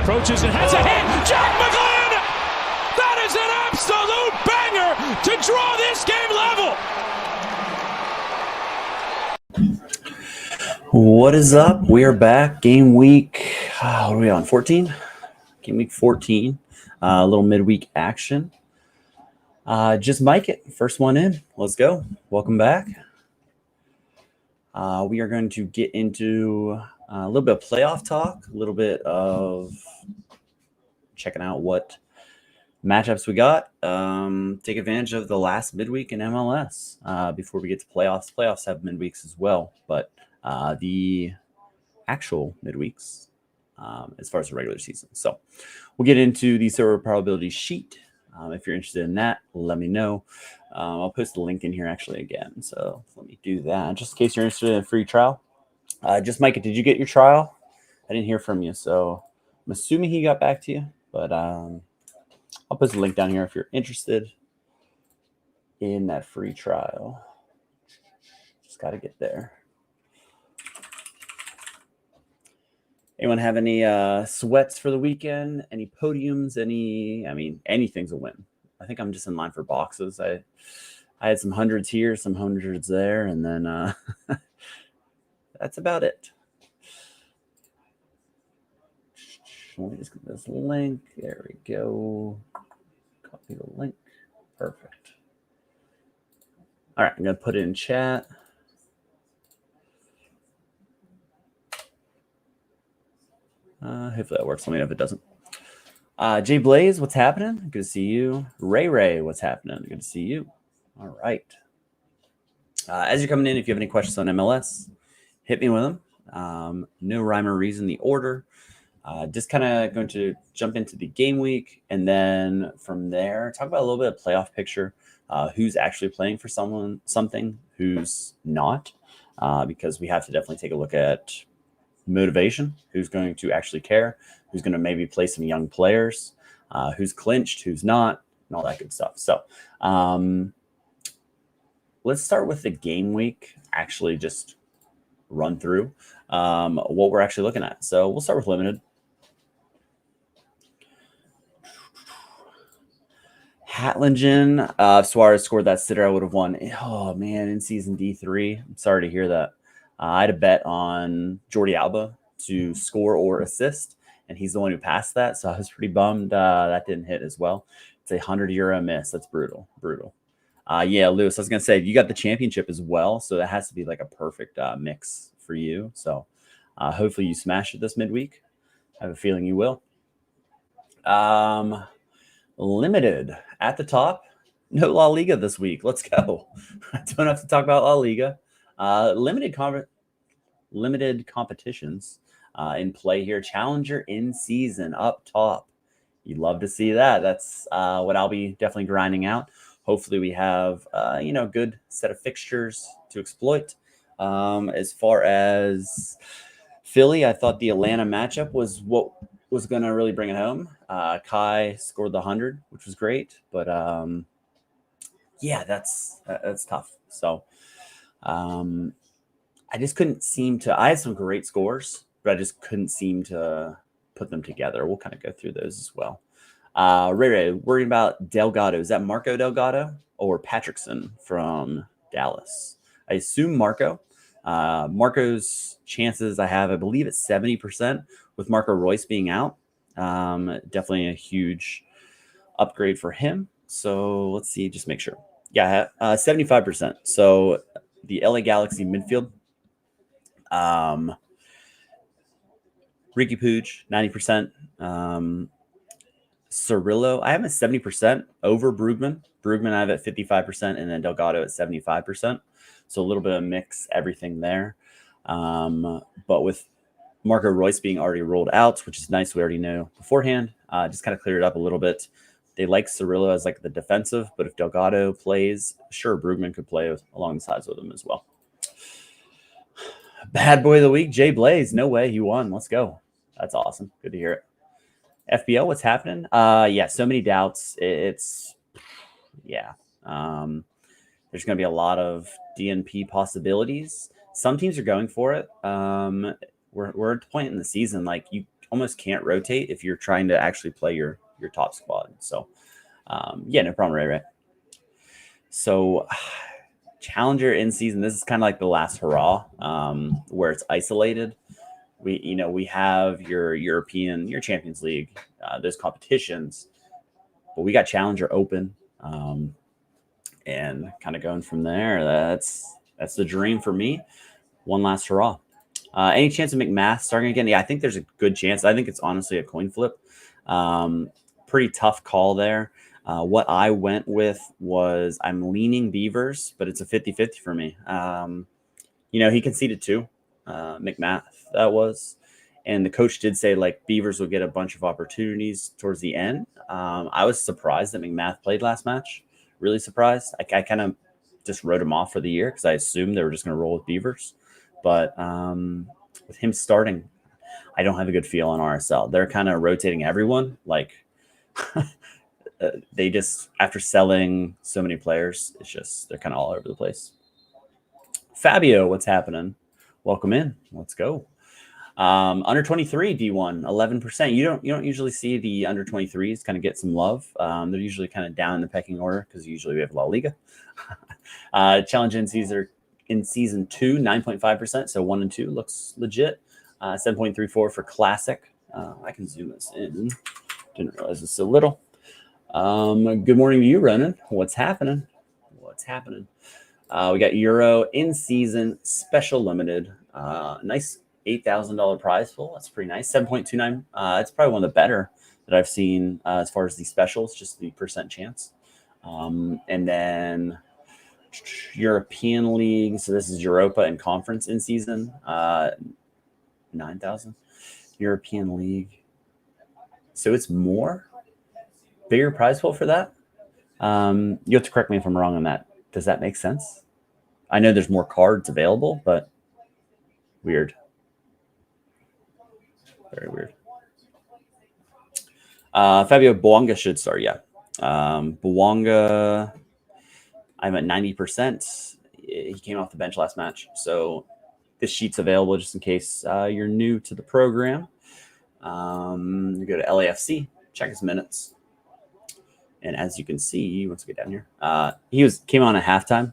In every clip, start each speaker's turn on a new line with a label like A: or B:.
A: approaches and has a hit. Jack McGlynn! That is an absolute banger to draw this game level.
B: What is up? We are back. Game week, what are we on? 14? Game week 14. A little midweek action. Just mic it. First one in. Let's go. Welcome back. We are going to get into a little bit of playoff talk, a little bit of checking out what matchups we got. Take advantage of the last midweek in MLS before we get to playoffs. Playoffs have midweeks as well, but the actual midweeks as far as the regular season. So we'll get into the server probability sheet. If you're interested in that, let me know. I'll post the link in here actually again. So let me do that just in case you're interested in a free trial. Just Micah, did you get your trial? I didn't hear from you, so I'm assuming he got back to you. But I'll post the link down here if you're interested in that free trial. Just got to get there. Anyone have any sweats for the weekend? Any podiums? Anything's a win. I think I'm just in line for boxes. I had some hundreds here, some hundreds there, and then that's about it. Let me just get this link. There we go. Copy the link. Perfect. All right, I'm going to put it in chat. Hopefully that works. Let me know if it doesn't. Jay Blaze, what's happening? Good to see you. Ray, what's happening? Good to see you. All right. As you're coming in, if you have any questions on MLS, hit me with them. No rhyme or reason the order. Just kind of going to jump into the game week, and then from there, talk about a little bit of playoff picture. Who's actually playing for something, who's not, because we have to definitely take a look at motivation, who's going to actually care, who's going to maybe play some young players, who's clinched, who's not, and all that good stuff. So let's start with the game week, actually just run through what we're actually looking at. So we'll start with limited. Hatlingen, if Suarez scored that sitter, I would have won. Oh, man, in season D3. I'm sorry to hear that. I had a bet on Jordi Alba to score or assist, and he's the one who passed that, so I was pretty bummed that didn't hit as well. It's a €100 miss. That's brutal. Yeah, Lewis, I was going to say, you got the championship as well, so that has to be like a perfect mix for you. So hopefully you smash it this midweek. I have a feeling you will. Limited at the top. No La Liga this week. Let's go. I don't have to talk about La Liga. Limited competitions in play here. Challenger in season up top. You'd love to see that. That's what I'll be definitely grinding out. Hopefully we have good set of fixtures to exploit. As far as Philly, I thought the Atlanta matchup was what was going to really bring it home. Kai scored the 100, which was great, but yeah, that's tough. So I just couldn't seem to. I had some great scores, but I just couldn't seem to put them together. We'll kind of go through those as well. Ray, worried about Delgado. Is that Marco Delgado or Patrickson from Dallas? I assume Marco. Marco's chances I believe it's 70% with Marco Royce being out. Definitely a huge upgrade for him. So let's see, just make sure. Yeah, 75%. So the LA Galaxy midfield. Ricky Puig, 90%. Cirillo, I have at 70% over Brugman. Brugman I have at 55%, and then Delgado at 75%. So a little bit of mix, everything there. But with Marco Royce being already rolled out, which is nice, we already know beforehand, just kind of cleared it up a little bit. They like Cirillo as like the defensive, but if Delgado plays, sure, Brugman could play along the sides with him as well. Bad boy of the week, Jay Blaze. No way, he won. Let's go. That's awesome. Good to hear it. FBL, what's happening? Yeah, so many doubts. There's going to be a lot of DNP possibilities. Some teams are going for it. We're at a point in the season, like almost can't rotate if you're trying to actually play your top squad. So yeah, no problem, right? So Challenger in season, this is kind of like the last hurrah, where it's isolated. We have your European, your Champions League, those competitions, but we got Challenger Open, and kind of going from there. That's the dream for me. One last hurrah. Any chance of McMath starting again? Yeah, I think there's a good chance. I think it's honestly a coin flip. Pretty tough call there. What I went with was I'm leaning Beavers, but it's a 50-50 for me. He conceded 2, McMath, that was. And the coach did say, like, Beavers will get a bunch of opportunities towards the end. I was surprised that McMath played last match. Really surprised. I kind of just wrote him off for the year because I assumed they were just going to roll with Beavers. But with him starting, I don't have a good feel on RSL. They're kind of rotating everyone. Like, they just, after selling so many players, it's just, they're kind of all over the place. Fabio, what's happening? Welcome in. Let's go. Under 23 D1, 11%. You don't usually see the under 23s kind of get some love. They're usually kind of down in the pecking order because usually we have La Liga. Challenge in season 2, 9.5%. So 1 and 2 looks legit. 7.34 for classic. I can zoom this in. Didn't realize it's so little. Good morning to you, Ronan. What's happening? We got Euro in season special limited. Nice $8,000 prize pool. That's pretty nice. 7.29. It's probably one of the better that I've seen as far as the specials, just the percent chance. And then European League. So this is Europa and Conference in season. 9,000. European League. So it's more. Bigger prize pool for that. You have to correct me if I'm wrong on that. Does that make sense? I know there's more cards available, but weird. Very weird. Fabio Bouanga should start, yeah. Bouanga, I'm at 90%. He came off the bench last match. So this sheet's available just in case you're new to the program. You go to LAFC, check his minutes. And as you can see, once we get down here, he came on at halftime,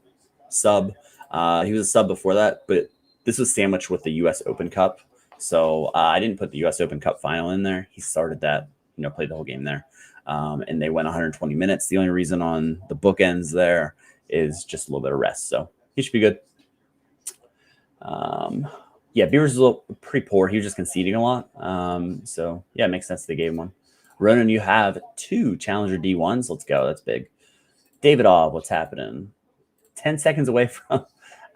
B: sub. He was a sub before that, but this was sandwiched with the U.S. Open Cup. So I didn't put the U.S. Open Cup final in there. He started that, played the whole game there. And they went 120 minutes. The only reason on the bookends there is just a little bit of rest. So he should be good. Yeah, Beavers was pretty poor. He was just conceding a lot. So, yeah, it makes sense they gave him one. Ronan, you have 2 Challenger D1s. Let's go. That's big. David Aub, what's happening? 10 seconds away from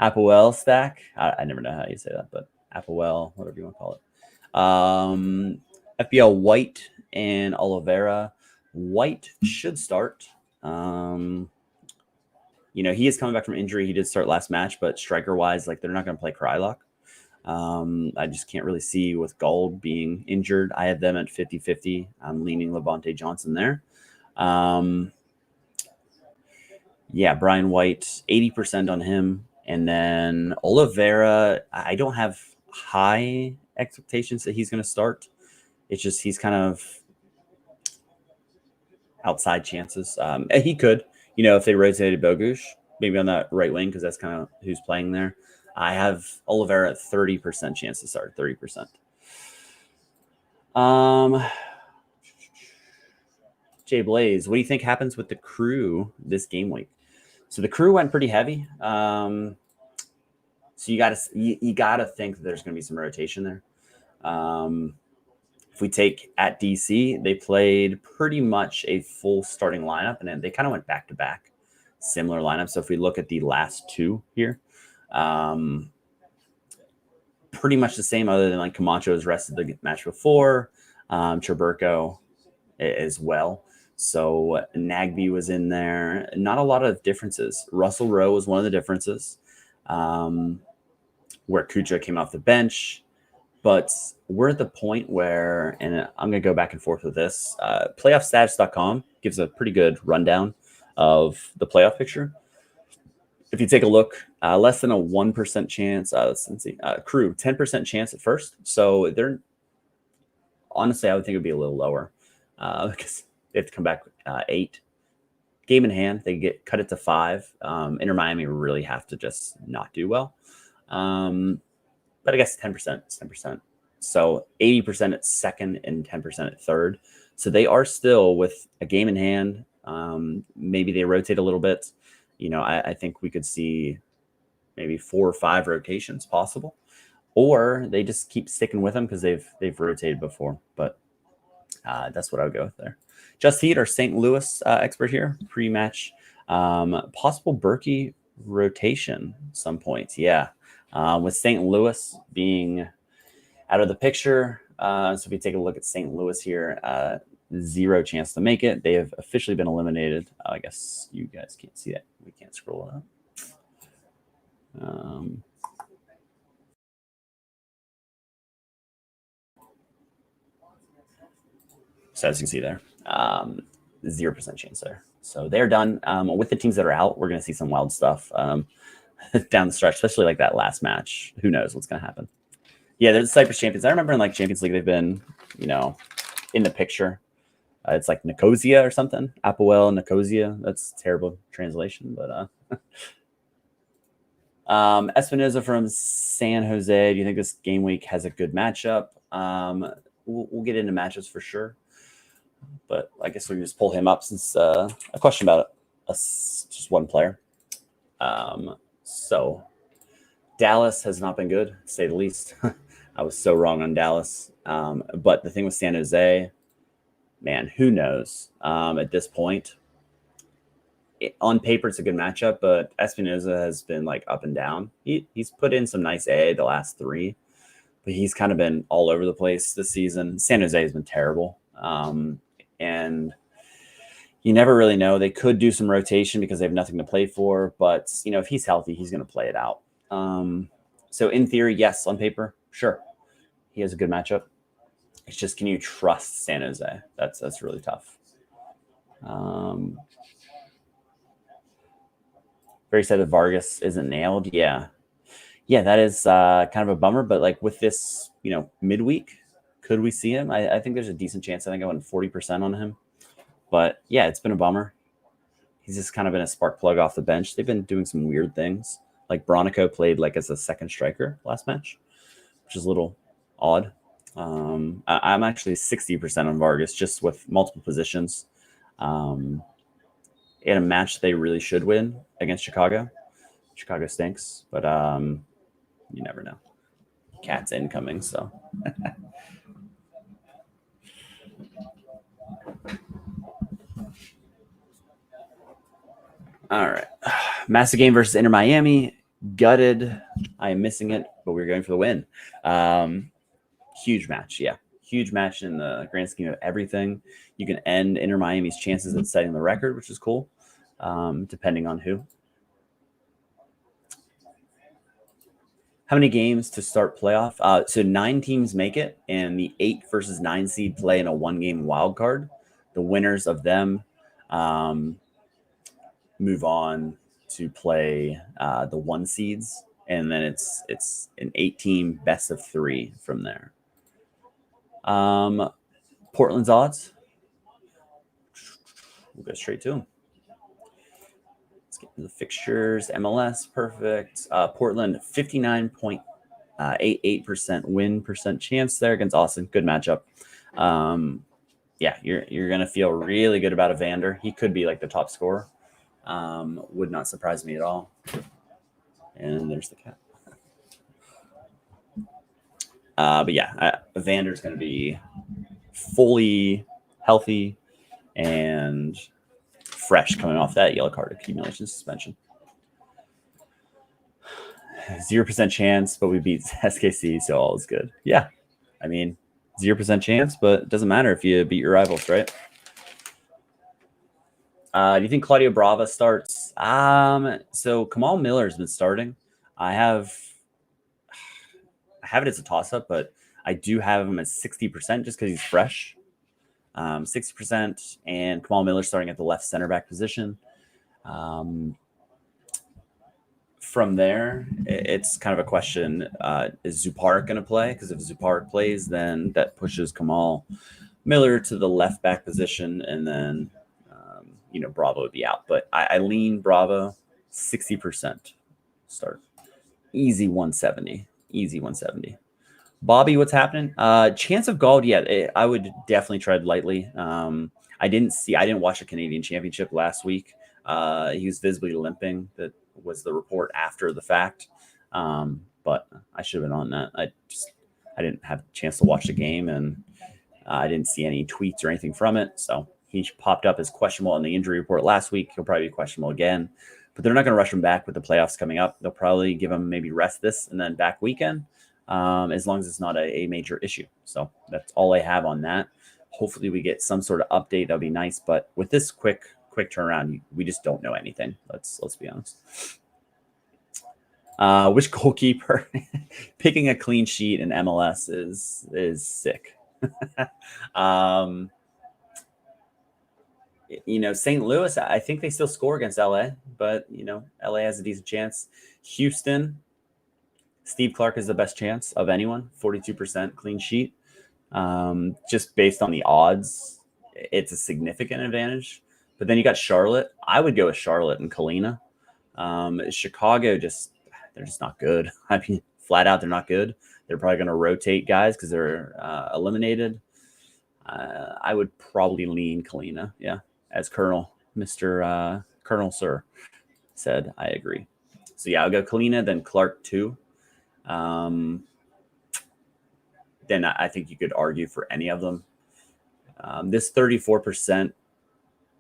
B: Applewell stack. I never know how you say that, but Applewell, whatever you want to call it. FBL White and Oliveira. White should start. He is coming back from injury. He did start last match, but striker-wise, they're not going to play Krylock. I just can't really see with Gold being injured. I have them at 50-50. I'm leaning Levante Johnson there. Yeah, Brian White, 80% on him. And then Oliveira, I don't have high expectations that he's going to start. It's just he's kind of outside chances. He could, if they rotated Bogusz, maybe on that right wing, because that's kind of who's playing there. I have Oliveira at 30% chance to start, 30%. Jay Blaze, what do you think happens with the Crew this game week? So the Crew went pretty heavy. So you gotta think that there's going to be some rotation there. If we take at DC, they played pretty much a full starting lineup, and then they kind of went back to back, similar lineup. So if we look at the last 2 here, pretty much the same, other than Camacho was rested the match before, Cherburko as well. So Nagby was in there. Not a lot of differences. Russell Rowe was one of the differences, where Kucha came off the bench. But we're at the point where, and I'm going to go back and forth with this, playoffstats.com gives a pretty good rundown of the playoff picture. If you take a look, less than a 1% chance. Let's see. Crew, 10% chance at first. So they're Honestly, I would think it would be a little lower because they have to come back 8. Game in hand, they cut it to 5. Inter Miami really have to just not do well. But I guess 10% is 10%. So 80% at second and 10% at third. So they are still with a game in hand. Maybe they rotate a little bit. I think we could see maybe 4 or 5 rotations possible, or they just keep sticking with them because they've rotated before. But that's what I would go with there. Just Heat, our St. Louis expert here, pre-match. Possible Berkey rotation some point. Yeah. With St. Louis being out of the picture. So if we take a look at St. Louis here, 0 chance to make it. They have officially been eliminated. I guess you guys can't see that. We can't scroll it up. So as you can see there, 0% chance there. So they're done. With the teams that are out, we're going to see some wild stuff down the stretch, especially like that last match. Who knows what's going to happen? Yeah, they're the Cyprus champions. I remember in like Champions League, they've been, in the picture. It's like Nicosia or something. Apoel Nicosia. That's terrible translation, but Espinoza from San Jose. Do you think this game week has a good matchup? We'll get into matchups for sure, but I guess we can just pull him up since a question about just one player. So Dallas has not been good, to say the least. I was so wrong on Dallas. But the thing with San Jose, man, who knows at this point. On paper, it's a good matchup, but Espinoza has been like up and down. He's put in some nice A the last 3, but he's kind of been all over the place this season. San Jose has been terrible. And you never really know. They could do some rotation because they have nothing to play for, but if he's healthy, he's going to play it out. So in theory, yes, on paper, sure. He has a good matchup. It's just, can you trust San Jose? That's really tough. Very sad that Vargas isn't nailed. Yeah, that is kind of a bummer. But like with this, midweek, could we see him? I think there's a decent chance. I think I went 40% on him. But yeah, it's been a bummer. He's just kind of been a spark plug off the bench. They've been doing some weird things. Like Bronico played like as a second striker last match, which is a little odd. I'm actually 60% on Vargas, just with multiple positions. In a match they really should win against Chicago. Chicago stinks, but you never know. Cat's incoming, so. All right. Massive game versus Inter Miami. Gutted. I am missing it, but we're going for the win. Huge match. Yeah. Huge match in the grand scheme of everything. You can end Inter Miami's chances at setting the record, which is cool, depending on who. How many games to start playoff? So 9 teams make it, and the 8 versus 9 seed play in a 1-game wild card. The winners of them move on to play the 1 seeds, and then it's an 8-team best of 3 from there. Portland's odds. We'll go straight to them. Let's get to the fixtures. MLS, perfect. Portland, 59.88% win percent chance there against Austin. Good matchup. Yeah, you're gonna feel really good about Evander. He could be like the top scorer. Would not surprise me at all. And there's the cat. But yeah, Evander's going to be fully healthy and fresh coming off that yellow card accumulation suspension. 0% chance, but we beat SKC, so all is good. Yeah, I mean, 0% chance, but it doesn't matter if you beat your rivals, right? Do you think Claudio Brava starts? So Kamal Miller's been starting. I have it as a toss-up, but I do have him at 60% just because he's fresh. 60%, and Kamal Miller starting at the left center back position. from there, it's kind of a question: is Zuparic going to play? Because if Zuparic plays, then that pushes Kamal Miller to the left back position, and then Bravo would be out. But I lean Bravo 60% start. Easy 170. Easy 170. Bobby, what's happening? Chance of gold, yeah, I would definitely tread lightly. I didn't watch the Canadian Championship last week. He was visibly limping. That was the report after the fact. But I should have been on that. I didn't have a chance to watch the game, and I didn't see any tweets or anything from it. So he popped up as questionable in the injury report last week. He'll probably be questionable again. But they're not going to rush him back with the playoffs coming up. They'll probably give him maybe rest this and then back weekend, as long as it's not a major issue. So that's all I have on that. Hopefully we get some sort of update. That'll be nice. But with this quick turnaround, we just don't know anything. Let's be honest. Which goalkeeper picking a clean sheet in MLS is sick. St. Louis, I think they still score against LA, but LA has a decent chance. Houston, Steve Clark is the best chance of anyone, 42% clean sheet. Just based on the odds, it's a significant advantage. But then you got Charlotte. I would go with Charlotte and Kalina. Chicago, they're just not good. I mean, flat out, they're not good. They're probably going to rotate guys because they're eliminated. I would probably lean Kalina, yeah, as Mr. Colonel Sir said. I agree. So yeah, I'll go Kalina, then Clark 2. Then I think you could argue for any of them. This 34%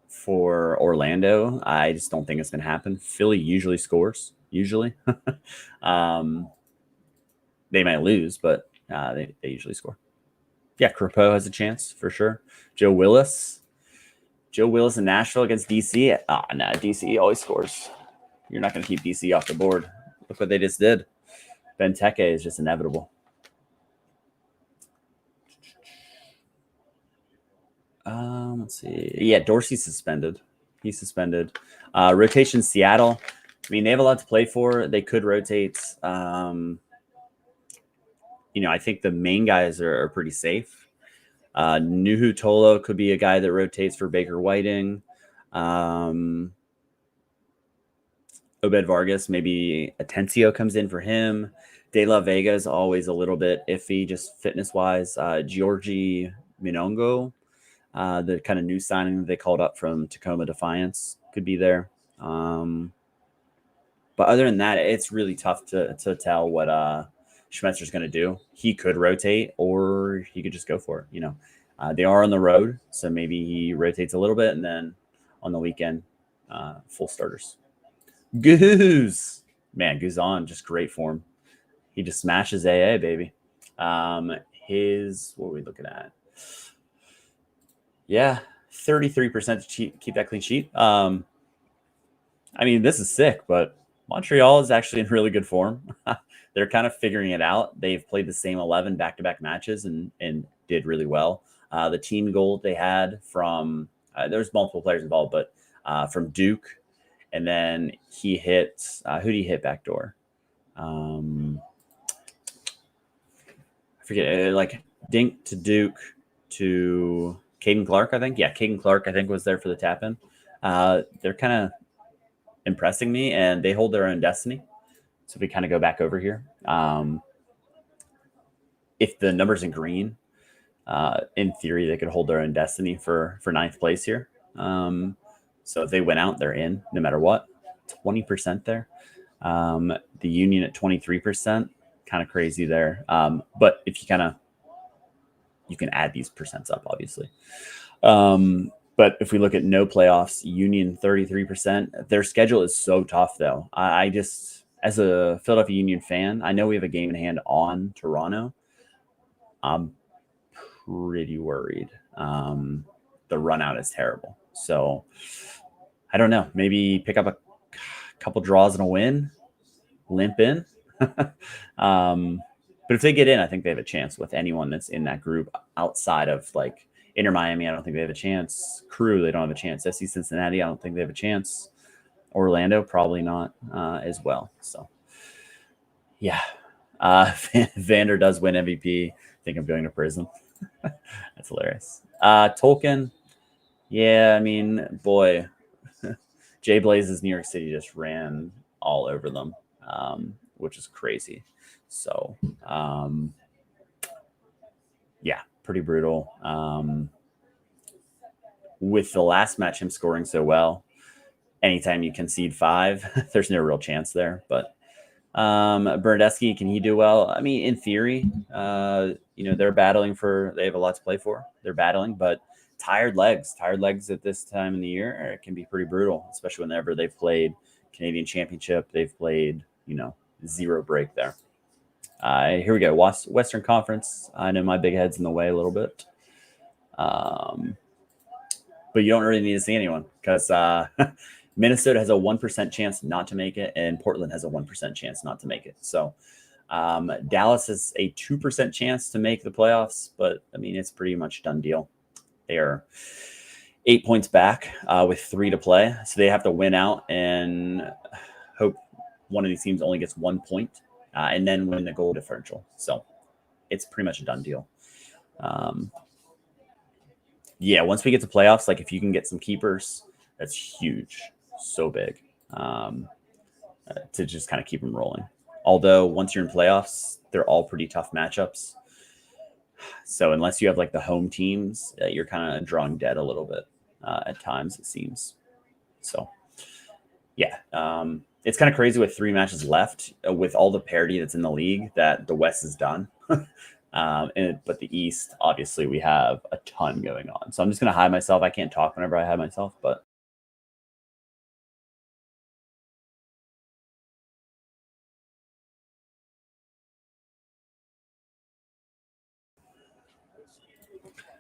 B: for Orlando, I just don't think it's going to happen. Philly usually scores. Usually. They might lose, but they usually score. Yeah, Crepeau has a chance for sure. Joe Willis in Nashville against DC. Nah, DC always scores. You're not going to keep DC off the board. Look what they just did. Benteke is just inevitable. Let's see. Yeah, Dorsey's suspended. He's suspended. Rotation Seattle. I mean, they have a lot to play for. They could rotate. I think the main guys are pretty safe. Nuhu Tolo could be a guy that rotates for Baker Whiting. Obed Vargas, maybe Atencio comes in for him. De La Vega is always a little bit iffy, just fitness-wise. Georgie Minongo, the kind of new signing that they called up from Tacoma Defiance, could be there. But other than that, it's really tough to tell what Schmetzer's going to do. He could rotate, or he could just go for it. They are on the road, so maybe he rotates a little bit, and then on the weekend, full starters. Goose, man, Guzan, just great form. He just smashes AA, baby. What are we looking at? Yeah, 33% to keep that clean sheet. I mean, this is sick, but Montreal is actually in really good form. They're kind of figuring it out. They've played the same 11 back-to-back matches and did really well. The team goal they had from there's multiple players involved, but from Duke, and then he hit who did he hit backdoor? I forget, like Dink to Duke to Caden Clark, I think. Yeah, Caden Clark, I think, was there for the tap-in. They're kind of impressing me, and they hold their own destiny. So if we kind of go back over here, if the number's in green, in theory, they could hold their own destiny for ninth place here. So if they went out, they're in no matter what. 20% there. The Union at 23%, kind of crazy there. But if you can add these percents up, obviously. But if we look at no playoffs, Union 33%. Their schedule is so tough, though. I just, as a Philadelphia Union fan, I know we have a game in hand on Toronto. I'm pretty worried. The run out is terrible. So I don't know. Maybe pick up a couple draws and a win, limp in. But if they get in, I think they have a chance with anyone that's in that group outside of like Inter Miami. I don't think they have a chance. Crew, they don't have a chance. SC Cincinnati, I don't think they have a chance. Orlando, probably not as well. So, yeah. Vander does win MVP. I think I'm going to prison. That's hilarious. Tolkien. Yeah, I mean, boy, Jay Blaze's New York City just ran all over them, which is crazy. So, yeah, pretty brutal. With the last match, him scoring so well, anytime you concede 5, there's no real chance there. But Bernadeschi, can he do well? I mean, in theory, they're battling they have a lot to play for. They're battling, but tired legs at this time in the year, it can be pretty brutal, especially whenever they've played Canadian Championship. They've played, zero break there. Here we go. Western Conference. I know my big head's in the way a little bit. But you don't really need to see anyone because Minnesota has a 1% chance not to make it, and Portland has a 1% chance not to make it. So Dallas has a 2% chance to make the playoffs, but I mean, it's pretty much done deal. They are 8 points back with 3 to play. So they have to win out and hope one of these teams only gets 1 point and then win the goal differential. So it's pretty much a done deal. Yeah, once we get to playoffs, like if you can get some keepers, that's huge. So big to just kind of keep them rolling. Although once you're in playoffs, they're all pretty tough matchups. So unless you have like the home teams, you're kind of drawing dead a little bit at times, it seems. So yeah, it's kind of crazy with 3 matches left with all the parity that's in the league that the West is done. But the East, obviously, we have a ton going on. So I'm just going to hide myself. I can't talk whenever I hide myself, but.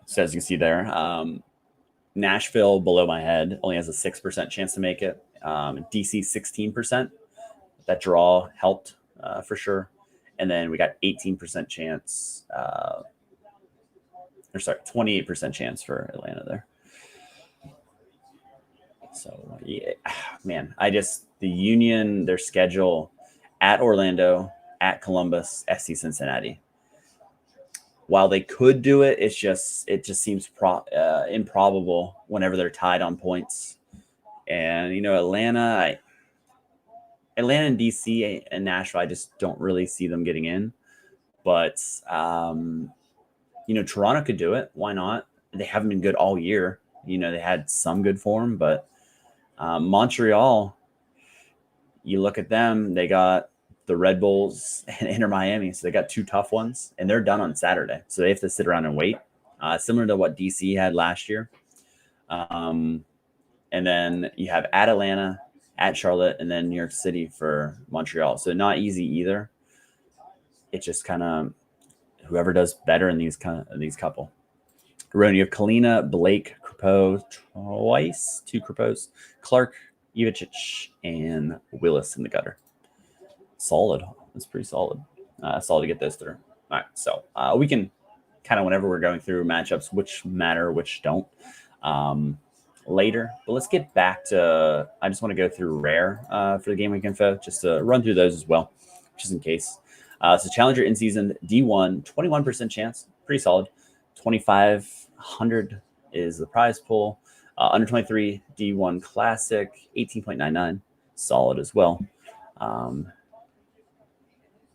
B: So as you can see there, Nashville below my head only has a 6% chance to make it. DC 16%. That draw helped for sure. And then we got 18% chance. 28% chance for Atlanta there. So yeah, man, the Union, their schedule at Orlando, at Columbus, SC Cincinnati. While they could do it, it just seems improbable whenever they're tied on points. And Atlanta and DC and Nashville, I just don't really see them getting in. But Toronto could do it. Why not? They haven't been good all year. They had some good form, but Montreal, you look at them, they got the Red Bulls and Inter Miami. So they got 2 tough ones, and they're done on Saturday. So they have to sit around and wait, similar to what DC had last year. And then you have at Atlanta, at Charlotte, and then New York City for Montreal. So not easy either. It's just kind of whoever does better in these couple. Ron, you have Kalina, Blake, Crepeau twice, 2 Crepeaus, Clark, Ivicic, and Willis in the gutter. Solid. That's pretty solid. Solid to get those through. All right, so we can kind of, whenever we're going through matchups, which matter, which don't, later. But let's get back to, I just want to go through rare for the game week info, just to run through those as well, just in case. So Challenger in season D1, 21% chance, pretty solid. 2,500 is the prize pool. Under 23 D1 Classic, 18.99, solid as well.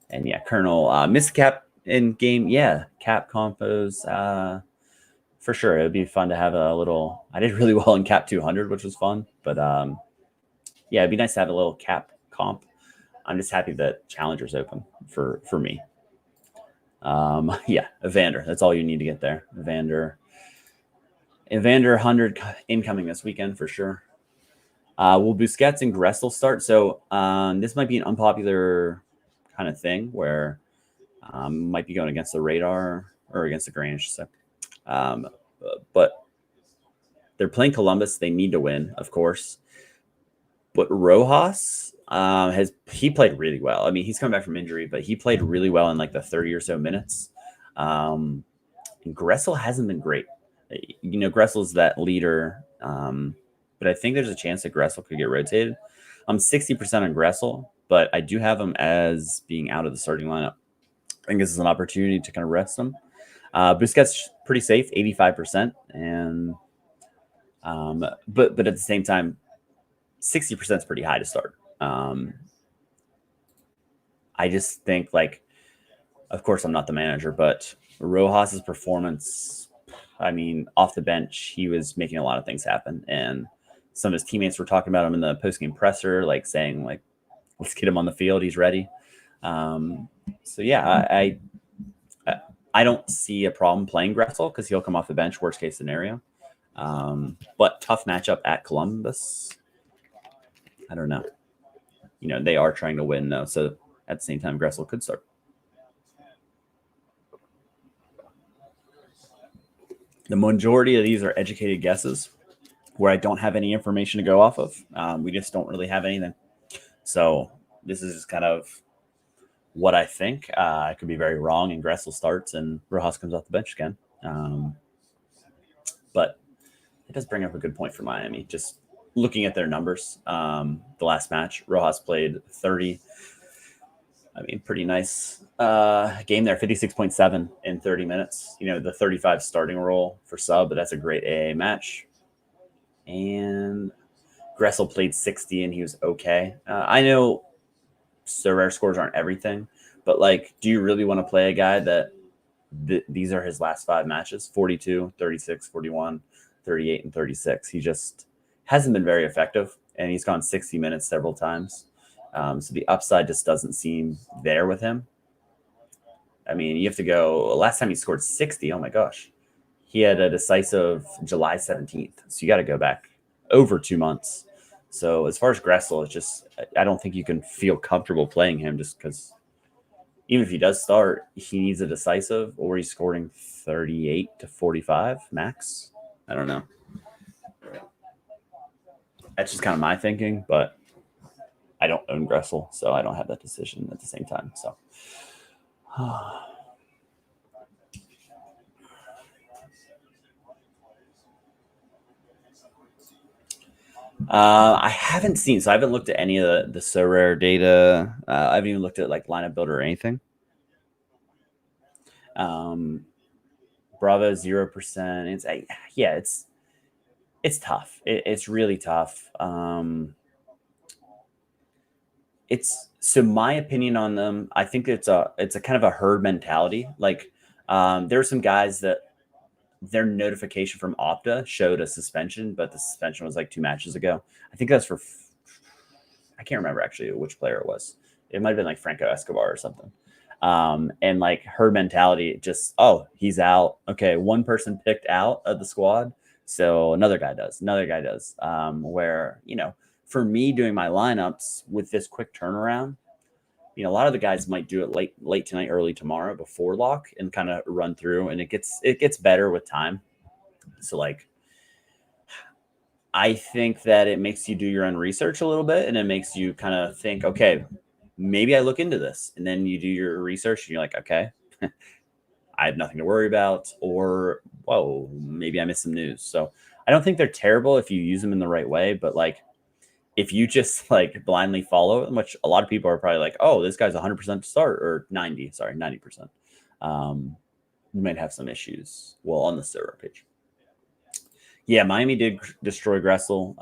B: And yeah, Colonel missed cap in game. Yeah, cap compos for sure. It'd be fun to have a little. I did really well in cap 200, which was fun. But yeah, it'd be nice to have a little cap comp. I'm just happy that Challenger's open for me. Yeah, Evander. That's all you need to get there. Evander 100 incoming this weekend for sure. Will Busquets and Gressel start? So this might be an unpopular kind of thing where might be going against the radar or against the grain, I should say. But they're playing Columbus. They need to win, of course. But Rojas he played really well. I mean, he's coming back from injury, but he played really well in like the 30 or so minutes. And Gressel hasn't been great. Gressel's that leader, but I think there's a chance that Gressel could get rotated. I'm 60% on Gressel, but I do have him as being out of the starting lineup. I think this is an opportunity to kind of rest him. Busquets pretty safe, 85%, and but at the same time, 60% is pretty high to start. I just think, like, of course, I'm not the manager, but Rojas's performance, I mean, off the bench, he was making a lot of things happen, and some of his teammates were talking about him in the post-game presser, like saying, like, let's get him on the field, he's ready. So yeah, I don't see a problem playing Gressel because he'll come off the bench, worst case scenario. But tough matchup at Columbus. I don't know. You know, they are trying to win though, so at the same time, Gressel could start. The majority of these are educated guesses where I don't have any information to go off of. We just don't really have anything. So this is just kind of what I think. I could be very wrong, and Gressel starts and Rojas comes off the bench again. But it does bring up a good point for Miami. Just looking at their numbers, the last match, Rojas played 30. I mean, pretty nice game there, 56.7 in 30 minutes. You know, the 35 starting role for sub, but that's a great AA match. And Gressel played 60 and he was okay. I know Sorare scores aren't everything, but like, do you really want to play a guy that these are his last 5 matches? 42, 36, 41, 38, and 36. He just hasn't been very effective, and he's gone 60 minutes several times. So the upside just doesn't seem there with him. I mean, you have to go, last time he scored 60, oh my gosh. He had a decisive July 17th. So you got to go back over 2 months. So as far as Gressel, it's just, I don't think you can feel comfortable playing him just because even if he does start, he needs a decisive, or he's scoring 38 to 45 max. I don't know. That's just kind of my thinking, but I don't own Gressel, so I don't have that decision at the same time. So I haven't seen, so I haven't looked at any of the Sorare data. I haven't even looked at like lineup builder or anything. Bravo 0%. It's tough. It's really tough. It's so my opinion on them. I think it's a kind of a herd mentality. Like there are some guys that their notification from Opta showed a suspension, but the suspension was like 2 matches ago. I think that's for I can't remember actually which player it was. It might have been like Franco Escobar or something. And like herd mentality, just, oh, he's out. Okay, one person picked out of the squad, so another guy does. Where, you know, for me doing my lineups with this quick turnaround, you know, a lot of the guys might do it late tonight, early tomorrow before lock and kind of run through, and it gets better with time. So like, I think that it makes you do your own research a little bit, and it makes you kind of think, okay, maybe I look into this, and then you do your research and you're like, okay, I have nothing to worry about, or whoa, maybe I missed some news. So I don't think they're terrible if you use them in the right way, but like, if you just like blindly follow them, which a lot of people are probably like, oh, this guy's 100% to start, or 90%. You might have some issues. Well, on the server page. Yeah, Miami did destroy Gressel.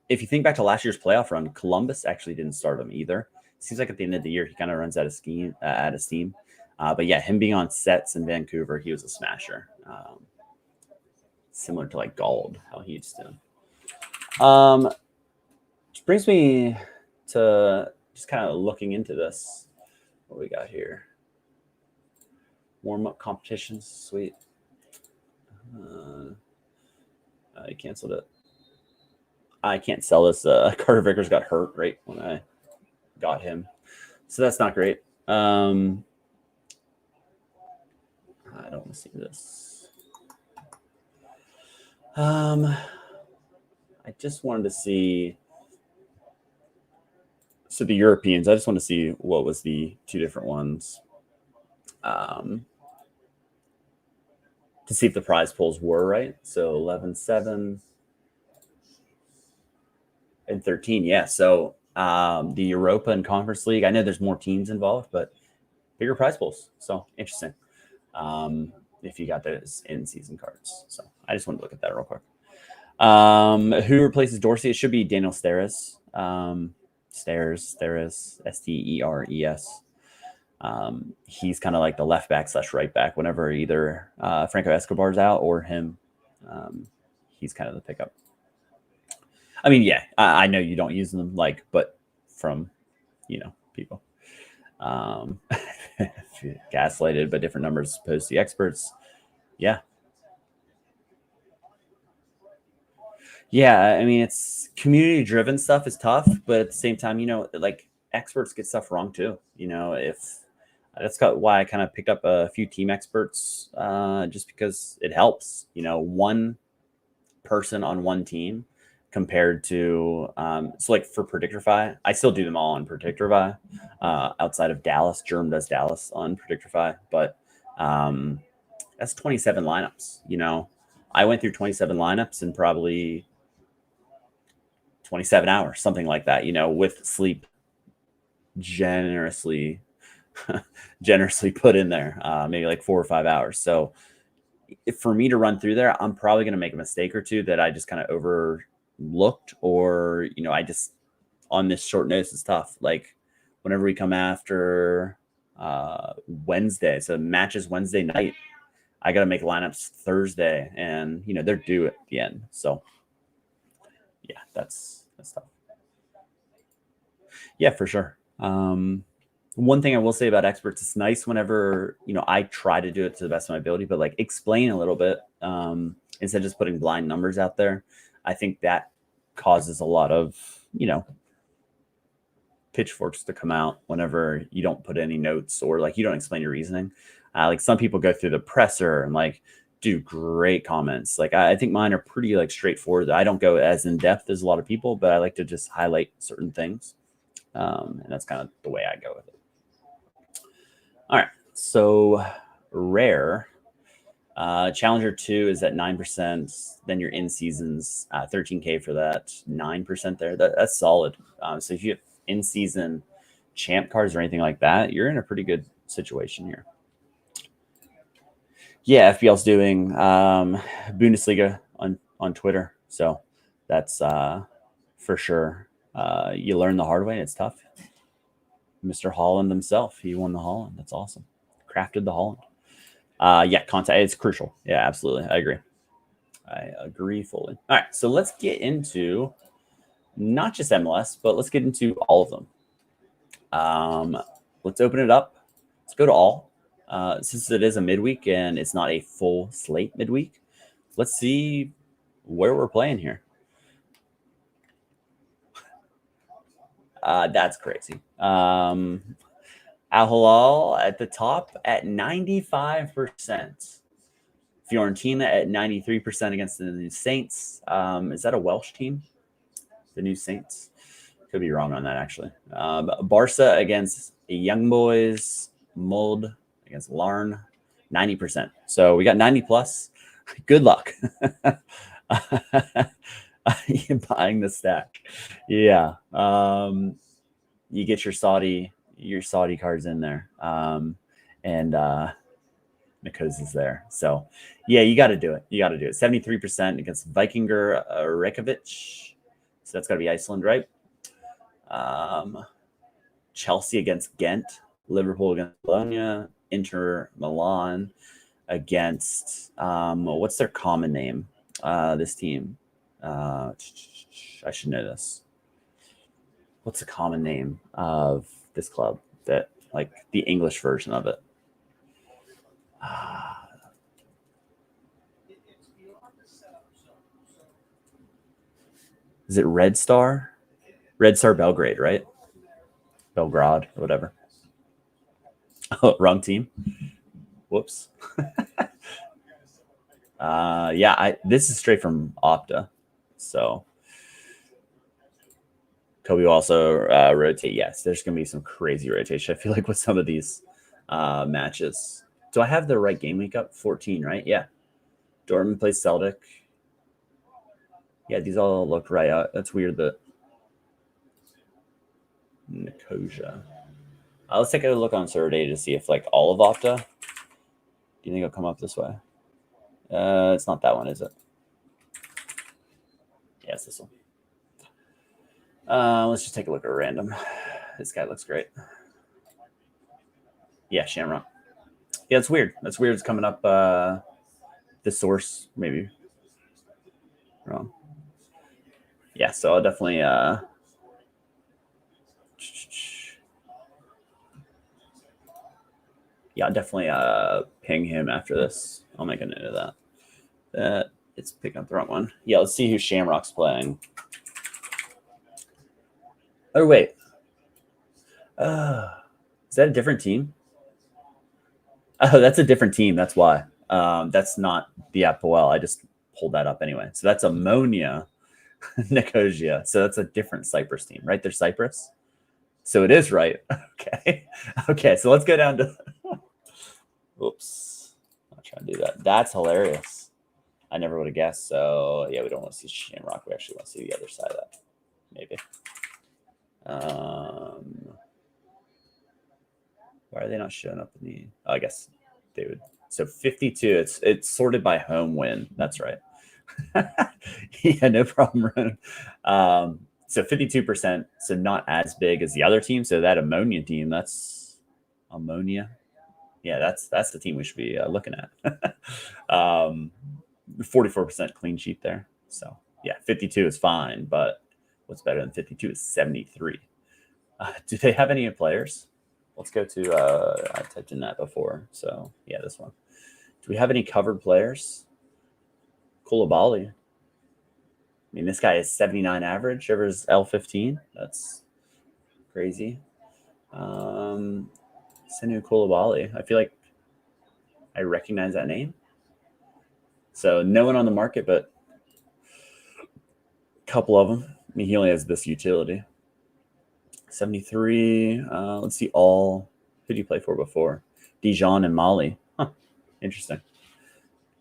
B: If you think back to last year's playoff run, Columbus actually didn't start him either. Seems like at the end of the year, he kind of runs out of steam. But yeah, him being on sets in Vancouver, he was a smasher. Similar to like Gold, how he used to. Which brings me to just kind of looking into this. What we got here? Warm-up competitions. Sweet. I canceled it. I can't sell this. Carter Vickers got hurt right when I got him. So that's not great. I don't want to see this. I just wanted to see. So the Europeans, I just want to see what was the 2 different ones. To see if the prize pools were right. So 11-7. And 13, yeah. So the Europa and Conference League, I know there's more teams involved, but bigger prize pools. So interesting. If you got those in-season cards. So I just wanted to look at that real quick. Who replaces Dorsey? It should be Daniel Steres. Steres, Steres. He's kind of like the left back / right back whenever either Franco Escobar's out or him. He's kind of the pickup. I mean, yeah, I know you don't use them, but from, people. Gaslighted, but different numbers opposed to the experts. Yeah. Yeah, I mean, it's community-driven stuff is tough, but at the same time, experts get stuff wrong too. If that's why I kind of picked up a few team experts, just because it helps. One person on one team compared to so like for Predictorfy, I still do them all on Predictorfy. Outside of Dallas, Germ does Dallas on Predictorfy, but that's 27 lineups. I went through 27 lineups in probably 27 hours, something like that. With sleep generously put in there, maybe like 4 or 5 hours. So if for me to run through there, I'm probably going to make a mistake or two that I just kind of overlooked, or I just on this short notice is tough. Like whenever we come after Wednesday, so matches Wednesday night, I got to make lineups Thursday, and they're due at the end. So yeah, that's tough. Yeah, for sure. One thing I will say about experts, it's nice whenever, I try to do it to the best of my ability, but like explain a little bit instead of just putting blind numbers out there. I think that causes a lot of, pitchforks to come out whenever you don't put any notes or like you don't explain your reasoning. Like some people go through the presser and like do great comments. Like I think mine are pretty like straightforward. I don't go as in depth as a lot of people, but I like to just highlight certain things. And that's kind of the way I go with it. All right. So rare. Challenger 2 is at 9%. Then your in seasons, 13K for that, 9% there. That's solid. So if you have in season champ cards or anything like that, you're in a pretty good situation here. Yeah, FBL's doing Bundesliga on Twitter. So that's for sure. You learn the hard way, and it's tough. Mr. Holland himself, he won the Holland. That's awesome. Crafted the Holland. Yeah, contact. It's crucial. Yeah, absolutely. I agree fully. All right, so let's get into not just MLS, but let's get into all of them. Let's open it up. Let's go to all. Since it is a midweek and it's not a full slate midweek, let's see where we're playing here. That's crazy. Al Hilal at the top at 95%. Fiorentina at 93% against the New Saints. Is that a Welsh team? The New Saints? Could be wrong on that, actually. Barca against Young Boys. Mold against Larn. 90%. So we got 90 plus. Good luck. You're buying the stack. Yeah. You get your Saudi cards in there. And Nikos is there. So yeah, you got to do it. 73% against Vikingur Reykjavik. So that's got to be Iceland, right? Chelsea against Ghent. Liverpool against Bologna. Inter Milan against what's their common name? This team. I should know this. What's the common name of this club? That like the English version of it. Is it Red Star? Red Star Belgrade, right? Belgrade or whatever. Oh, wrong team. Whoops. Yeah, this is straight from Opta. So Kobe will also rotate. Yes, there's going to be some crazy rotation. I feel like with some of these matches. Do I have the right game week up? 14, right? Yeah. Dortmund plays Celtic. Yeah, these all look right. That's weird that Nicosia. Let's take a look on Sorare to see if like all of Opta. Do you think it'll come up this way? It's not that one, is it? Yeah, it's this one. Let's just take a look at random. This guy looks great. Yeah, Shamrock. Yeah, it's weird. That's weird. It's coming up. The source maybe wrong. Yeah, so I'll definitely ping him after this. I'll make a note of that. It's picking up the wrong one. Yeah, let's see who Shamrock's playing. Oh wait, is that a different team? Oh, that's a different team. That's why. That's not the Apoel. I just pulled that up anyway. So that's Ammonia Nicosia. So that's a different Cyprus team, right? They're Cyprus. So it is right. Okay. Okay. So let's go down to. Oops. I'll try to do that. That's hilarious. I never would have guessed. So yeah, we don't want to see Shamrock. We actually want to see the other side of that. Maybe. Why are they not showing up in the? Oh, I guess they would. So 52. It's sorted by home win. That's right. Yeah, no problem, Ron. So 52%. So not as big as the other team. So that Ammonia team. That's Ammonia. Yeah, that's the team we should be looking at. 44% clean sheet there. So yeah, 52 is fine, but what's better than 52 is 73. Do they have any players? Let's go to, I typed in that before. So yeah, this one. Do we have any covered players? Koulibaly. I mean, this guy is 79 average over his L15. That's crazy. Senu Koulibaly. I feel like I recognize that name. So no one on the market, but a couple of them. I mean, he only has this utility. 73. Let's see all. Who did you play for before? Dijon and Mali. Huh. Interesting.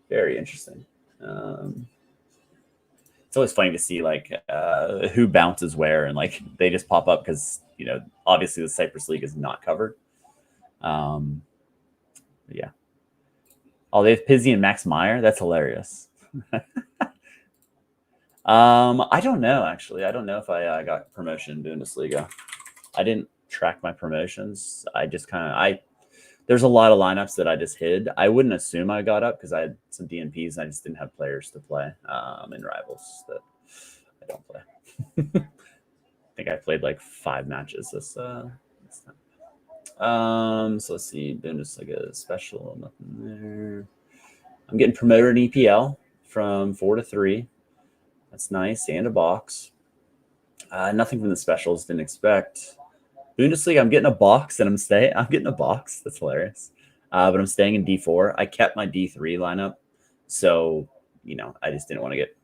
B: Very interesting. It's always funny to see like who bounces where, and like they just pop up because obviously the Cyprus League is not covered. Yeah. Oh, they have Pizzi and Max Meyer. That's hilarious. I don't know actually. I don't know if I got promotion in Bundesliga. I didn't track my promotions. I just there's a lot of lineups that I just hid. I wouldn't assume I got up because I had some DNPs and I just didn't have players to play in rivals that I don't play. I think I played like 5 matches this time. So let's see. Bundesliga special, nothing there. I'm getting promoted in EPL from 4 to 3. That's nice, and a box. Nothing from the specials. Didn't expect. Bundesliga, I'm getting a box, and I'm getting a box. That's hilarious. But I'm staying in D4. I kept my D3 lineup, so I just didn't want to get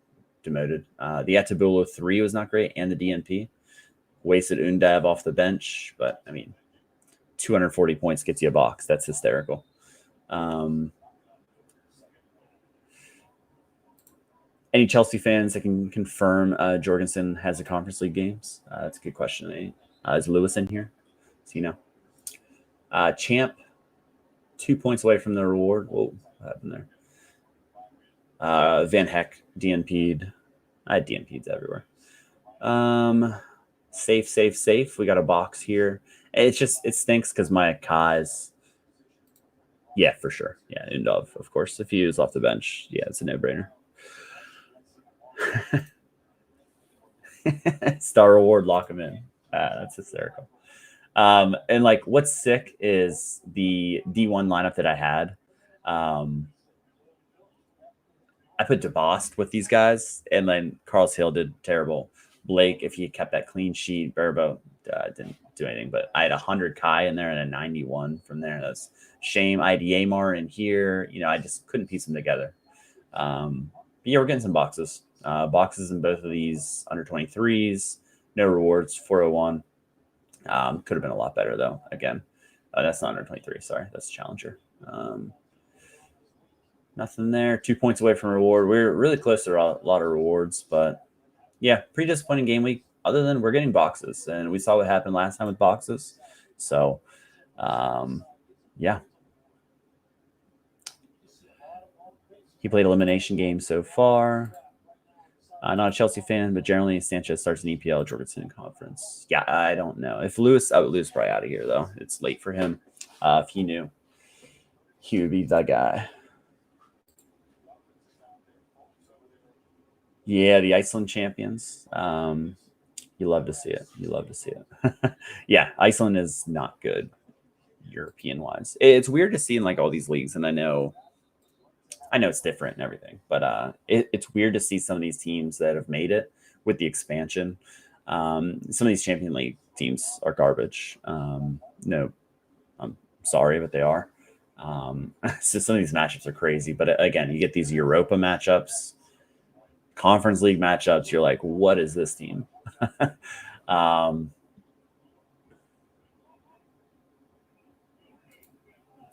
B: demoted. The Atabulo 3 was not great, and the DNP wasted Undav off the bench. But I mean, 240 points gets you a box. That's hysterical. Any Chelsea fans that can confirm Jorgensen has the Conference League games? That's a good question. Is Lewis in here? So Champ, 2 points away from the reward. Whoa, what happened there? Van Heck, DNP'd. I had DNP'd everywhere. Safe. We got a box here. It stinks because my Kai's. Yeah, for sure. Yeah, Undov, of course. If he was off the bench, yeah, it's a no-brainer. Star reward, lock him in. That's hysterical. And like what's sick is the D1 lineup that I had. I put DeBost with these guys, and then Carlos Hill did terrible. Blake, if he kept that clean sheet, Burbo didn't do anything, but I had 100 Kai in there and a 91 from there. That's shame. I had Yamar in here. I just couldn't piece them together. But yeah, we're getting some boxes. Boxes in both of these under 23s. No rewards, 401. Could have been a lot better though. Again, that's not under 23. Sorry, that's Challenger. Nothing there. 2 points away from reward. We're really close to a lot of rewards, but yeah, pretty disappointing game week. other than we're getting boxes, and we saw what happened last time with boxes. So, yeah. He played elimination games so far. Not a Chelsea fan, but generally Sanchez starts an EPL, Jorgensen conference. Yeah, I don't know. If Lewis probably out of here, though. It's late for him. If he knew, he would be the guy. Yeah, the Iceland champions. You love to see it. You love to see it. Yeah, Iceland is not good European-wise. It's weird to see in like all these leagues, and I know it's different and everything, but it's weird to see some of these teams that have made it with the expansion. Some of these Champion League teams are garbage. No, I'm sorry, but they are. So some of these matchups are crazy. But again, you get these Europa matchups, Conference League matchups. You're like, what is this team?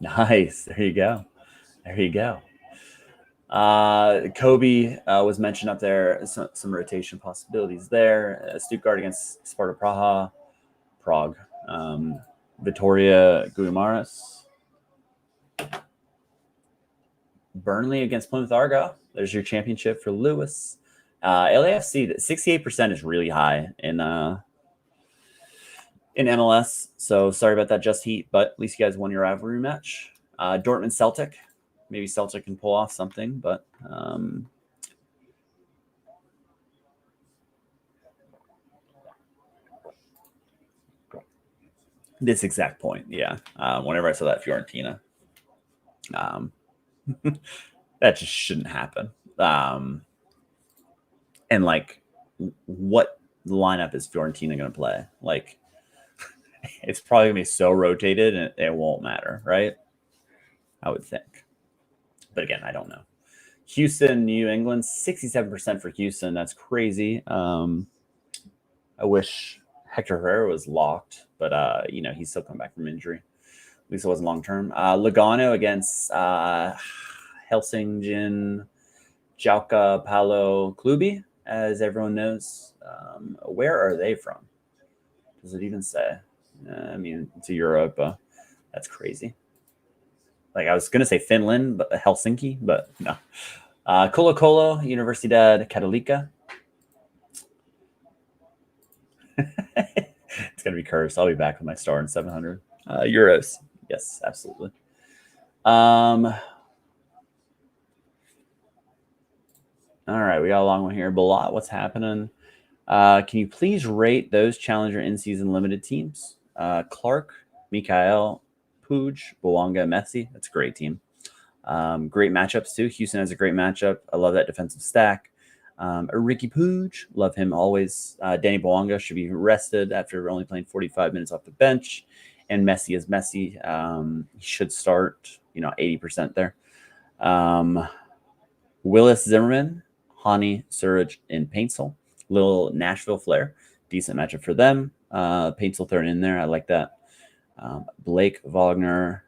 B: Nice. There you go. There you go. Kobe was mentioned up there. Some rotation possibilities there. Stuttgart against Sparta Prague. Vitoria Guimaras. Burnley against Plymouth Argyle. There's your championship for Lewis. LAFC, 68% is really high in MLS. So sorry about that, Just Heat, but at least you guys won your rivalry match. Dortmund Celtic. Maybe Celtic can pull off something, but this exact point, yeah. Whenever I saw that Fiorentina, that just shouldn't happen. And like, what lineup is Fiorentina going to play? Like, it's probably going to be so rotated and it won't matter, right? I would think. But again, I don't know. Houston, New England, 67% for Houston. That's crazy. I wish Hector Herrera was locked, but he's still coming back from injury. At least it wasn't long term. Lugano against Helsingin Jauka Palo Klubi, as everyone knows. Where are they from? Does it even say? It's Europe. That's crazy. Like I was going to say Finland, but Helsinki, but no. Colo Colo, Universidad Católica. It's going to be cursed. I'll be back with my star in 700 euros. Yes, absolutely. All right, we got a long one here. Balat, what's happening? Can you please rate those Challenger in-season limited teams? Clark, Mikael, Puig, Bouanga, Messi. That's a great team. Great matchups, too. Houston has a great matchup. I love that defensive stack. Ricky Puig, love him always. Danny Bouanga should be rested after only playing 45 minutes off the bench. And Messi is Messi. He should start, 80% there. Willis Zimmerman, Hani, Suraj, and Paintsel. Little Nashville flair. Decent matchup for them. Paintsel thrown in there. I like that. Blake Wagner.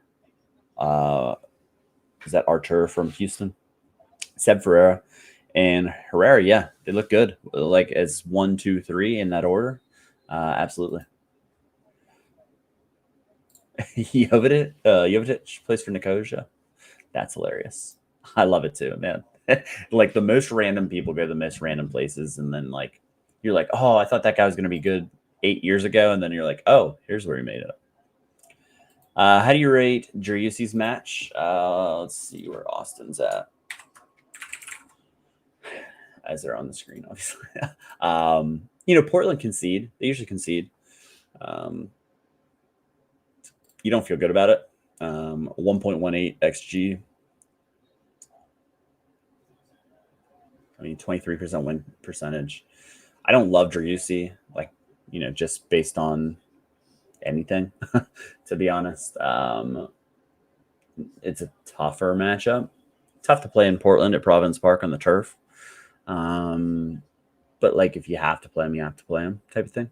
B: Is that Artur from Houston? Seb Ferreira. And Herrera, yeah, they look good. Like as 1, 2, 3 in that order. Absolutely. Jovic plays for Nicosia. That's hilarious. I love it too, man. Like the most random people go to the most random places, and then like you're like, oh, I thought that guy was going to be good 8 years ago, and then you're like, oh, here's where he made it. How do you rate Driussi's match? Let's see where Austin's at. As they're on the screen, obviously. Portland concede. They usually concede. You don't feel good about it. 1.18 XG. 23% win percentage. I don't love Driussi, just based on anything, to be honest. It's a tougher matchup. Tough to play in Portland at Providence Park on the turf. But if you have to play him, you have to play him type of thing.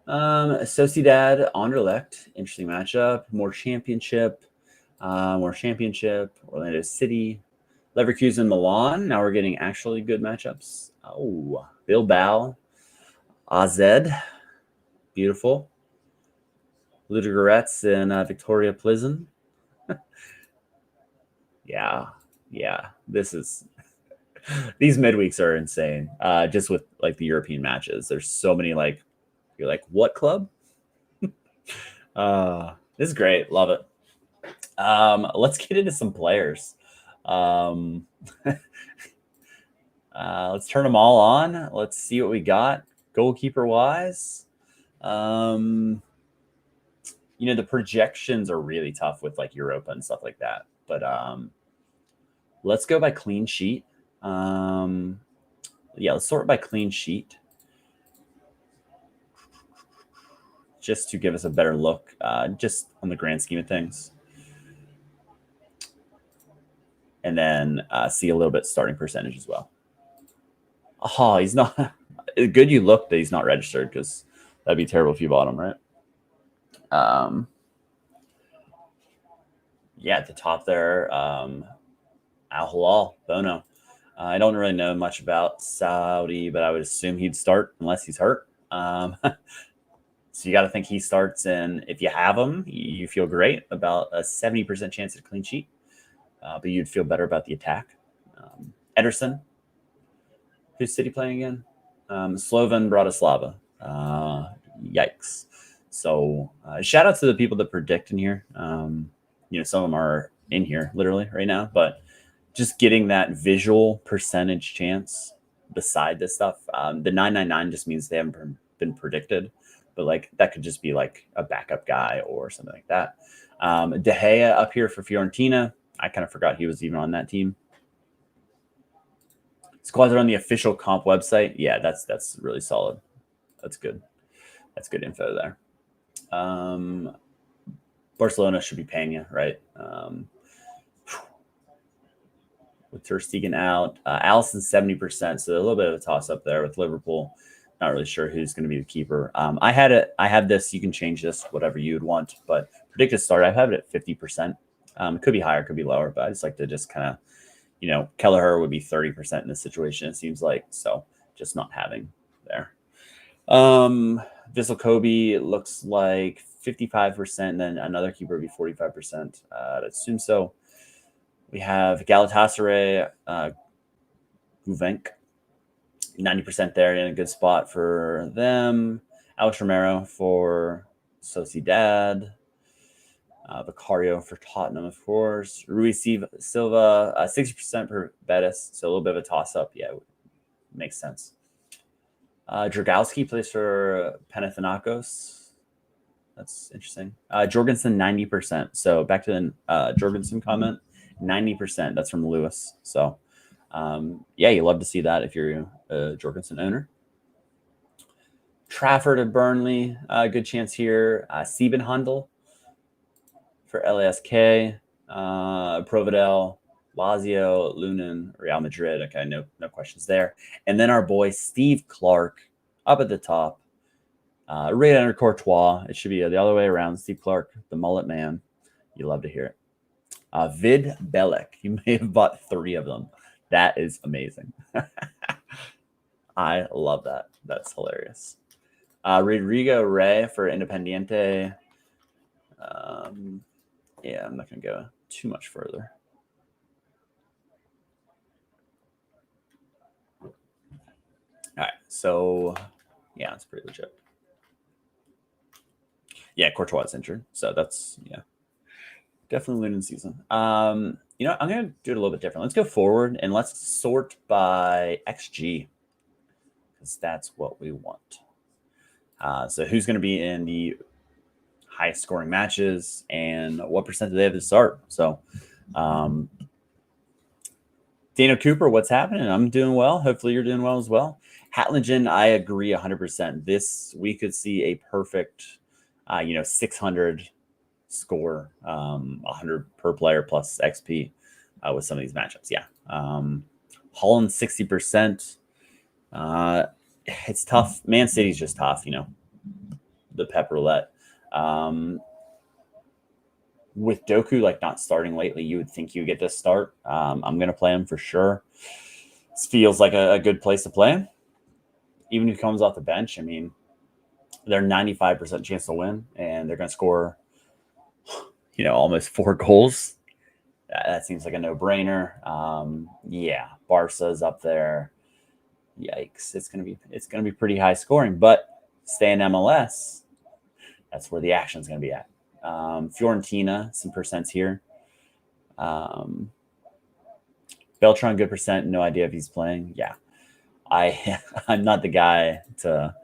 B: Sociedad Anderlecht, interesting matchup. More championship. Orlando City, Leverkusen, Milan. Now we're getting actually good matchups. Oh, Bilbao. AZ. Beautiful. Ludogorets and Victoria Plizen. Yeah. This is these midweeks are insane. Just with like the European matches, there's so many like you're like, what club? This is great. Love it. Let's get into some players. Let's turn them all on. Let's see what we got. Goalkeeper wise, the projections are really tough with like Europa and stuff like that. But let's go by clean sheet. Let's sort by clean sheet. Just to give us a better look, just on the grand scheme of things. And then see a little bit starting percentage as well. Oh, he's not good. You look that he's not registered because that'd be terrible if you bought him, right? At the top there, Al Hilal, Bono. I don't really know much about Saudi, but I would assume he'd start unless he's hurt. So you got to think he starts, and if you have him, you feel great about a 70% chance at a clean sheet, but you'd feel better about the attack. Ederson. Who's City playing again? Slovan Bratislava. Yikes. So shout out to the people that predict in here. Some of them are in here literally right now, but just getting that visual percentage chance beside this stuff. The 999 just means they haven't been predicted, but like that could just be like a backup guy or something like that. De Gea up here for Fiorentina. I kind of forgot he was even on that team. Squads are on the official comp website. Yeah, that's really solid. That's good. That's good info there. Barcelona should be paying you, right? With Ter Stegen out, Alisson 70%, so a little bit of a toss up there with Liverpool. Not really sure who's going to be the keeper. I had this. You can change this, whatever you would want, but predicted start. I have it at 50%. It could be higher, could be lower, but I just like to just kind of. Kelleher would be 30% in this situation, it seems like. So just not having there. Vissel Kobe looks like 55%, and then another keeper would be 45%. I'd assume so. We have Galatasaray, Guvenk, 90% there, in a good spot for them. Alex Romero for Sociedad. Vicario for Tottenham, of course. Rui Silva, 60% for Betis, so a little bit of a toss-up. Yeah, makes sense. Dragowski plays for Panathinaikos. That's interesting. Jorgensen, 90%. So back to the Jorgensen comment, 90%. That's from Lewis. So, you love to see that if you're a Jorgensen owner. Trafford at Burnley, good chance here. Siebenhandel for LASK, Providel, Lazio, Lunin, Real Madrid. Okay, no questions there. And then our boy Steve Clark up at the top, right under Courtois. It should be the other way around. Steve Clark, the mullet man. You love to hear it. Vid Belek. You may have bought 3 of them. That is amazing. I love that. That's hilarious. Rodrigo Rey for Independiente. I'm not going to go too much further. All right. So, it's pretty legit. Yeah, Courtois is injured. So that's, definitely losing season. I'm going to do it a little bit different. Let's go forward and let's sort by XG because that's what we want. So who's going to be in the highest scoring matches and what percent do they have to start? So, Daniel Cooper, what's happening? I'm doing well. Hopefully you're doing well as well. Hatlingen, I agree 100%. This, we could see a perfect, 600 score, 100 per player plus XP with some of these matchups. Yeah. Holland, 60%. It's tough. Man City's just tough, the pep roulette. With Doku not starting lately, you would think you would get this start. I'm going to play him for sure. This feels like a good place to play. Even if he comes off the bench, I mean, they're 95% chance to win, and they're going to score, almost 4 goals. That seems like a no-brainer. Yeah, Barca's up there. Yikes! It's gonna be pretty high scoring, but stay in MLS. That's where the action's gonna be at. Fiorentina, some percents here. Beltran, good percent. No idea if he's playing. Yeah, I'm not the guy to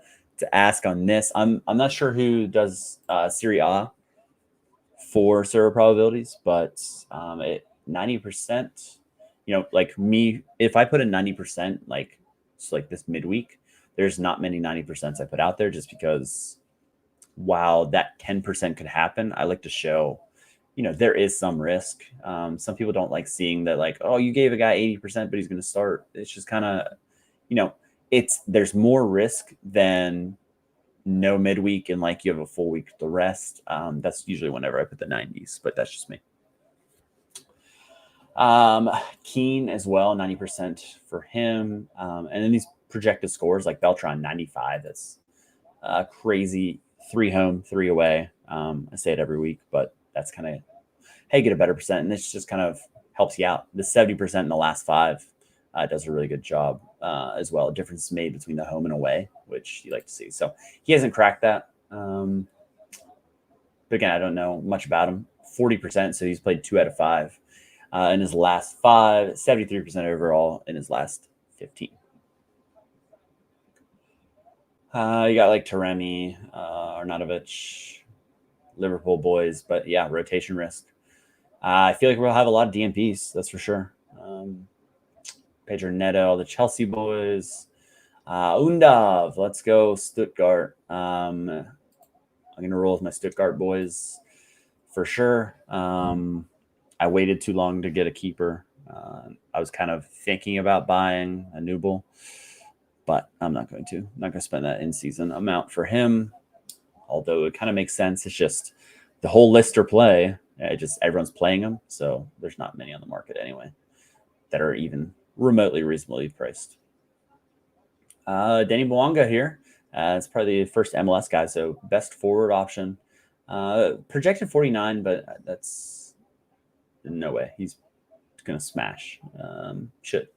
B: ask on this. I'm not sure who does Serie A for server probabilities, but 90%. Like me, if I put in 90%, like this midweek, there's not many 90% I put out there, just because while that 10% could happen, I like to show, there is some risk. Some people don't like seeing that, like, oh, you gave a guy 80%, but he's going to start. It's just kind of, there's more risk than no midweek and like you have a full week the rest. That's usually whenever I put the 90s, but that's just me. Keane as well, 90% for him. And then these projected scores like Beltran, 95. That's crazy. 3 home, 3 away. I say it every week, but that's kind of, hey, get a better percent. And this just kind of helps you out. The 70% in the last 5 does a really good job as well. A difference made between the home and away, which you like to see. So he hasn't cracked that. But again, I don't know much about him. 40%, so he's played 2 out of 5 in his last 5. 73% overall in his last 15. You got like Taremi, Arnautovic, Liverpool boys, but yeah, rotation risk. I feel like we'll have a lot of DMPs, that's for sure. Pedro Neto, the Chelsea boys. Undav, let's go Stuttgart. I'm going to roll with my Stuttgart boys for sure. I waited too long to get a keeper. I was kind of thinking about buying a Nubel, but I'm not going to. I'm not going to spend that in-season amount for him, although it kind of makes sense. It's just the whole Lister play. Everyone's playing them, so there's not many on the market anyway that are even remotely reasonably priced. Danny Bouanga here. It's probably the first MLS guy, so best forward option. Projected 49, but that's no way. He's going to smash. Should.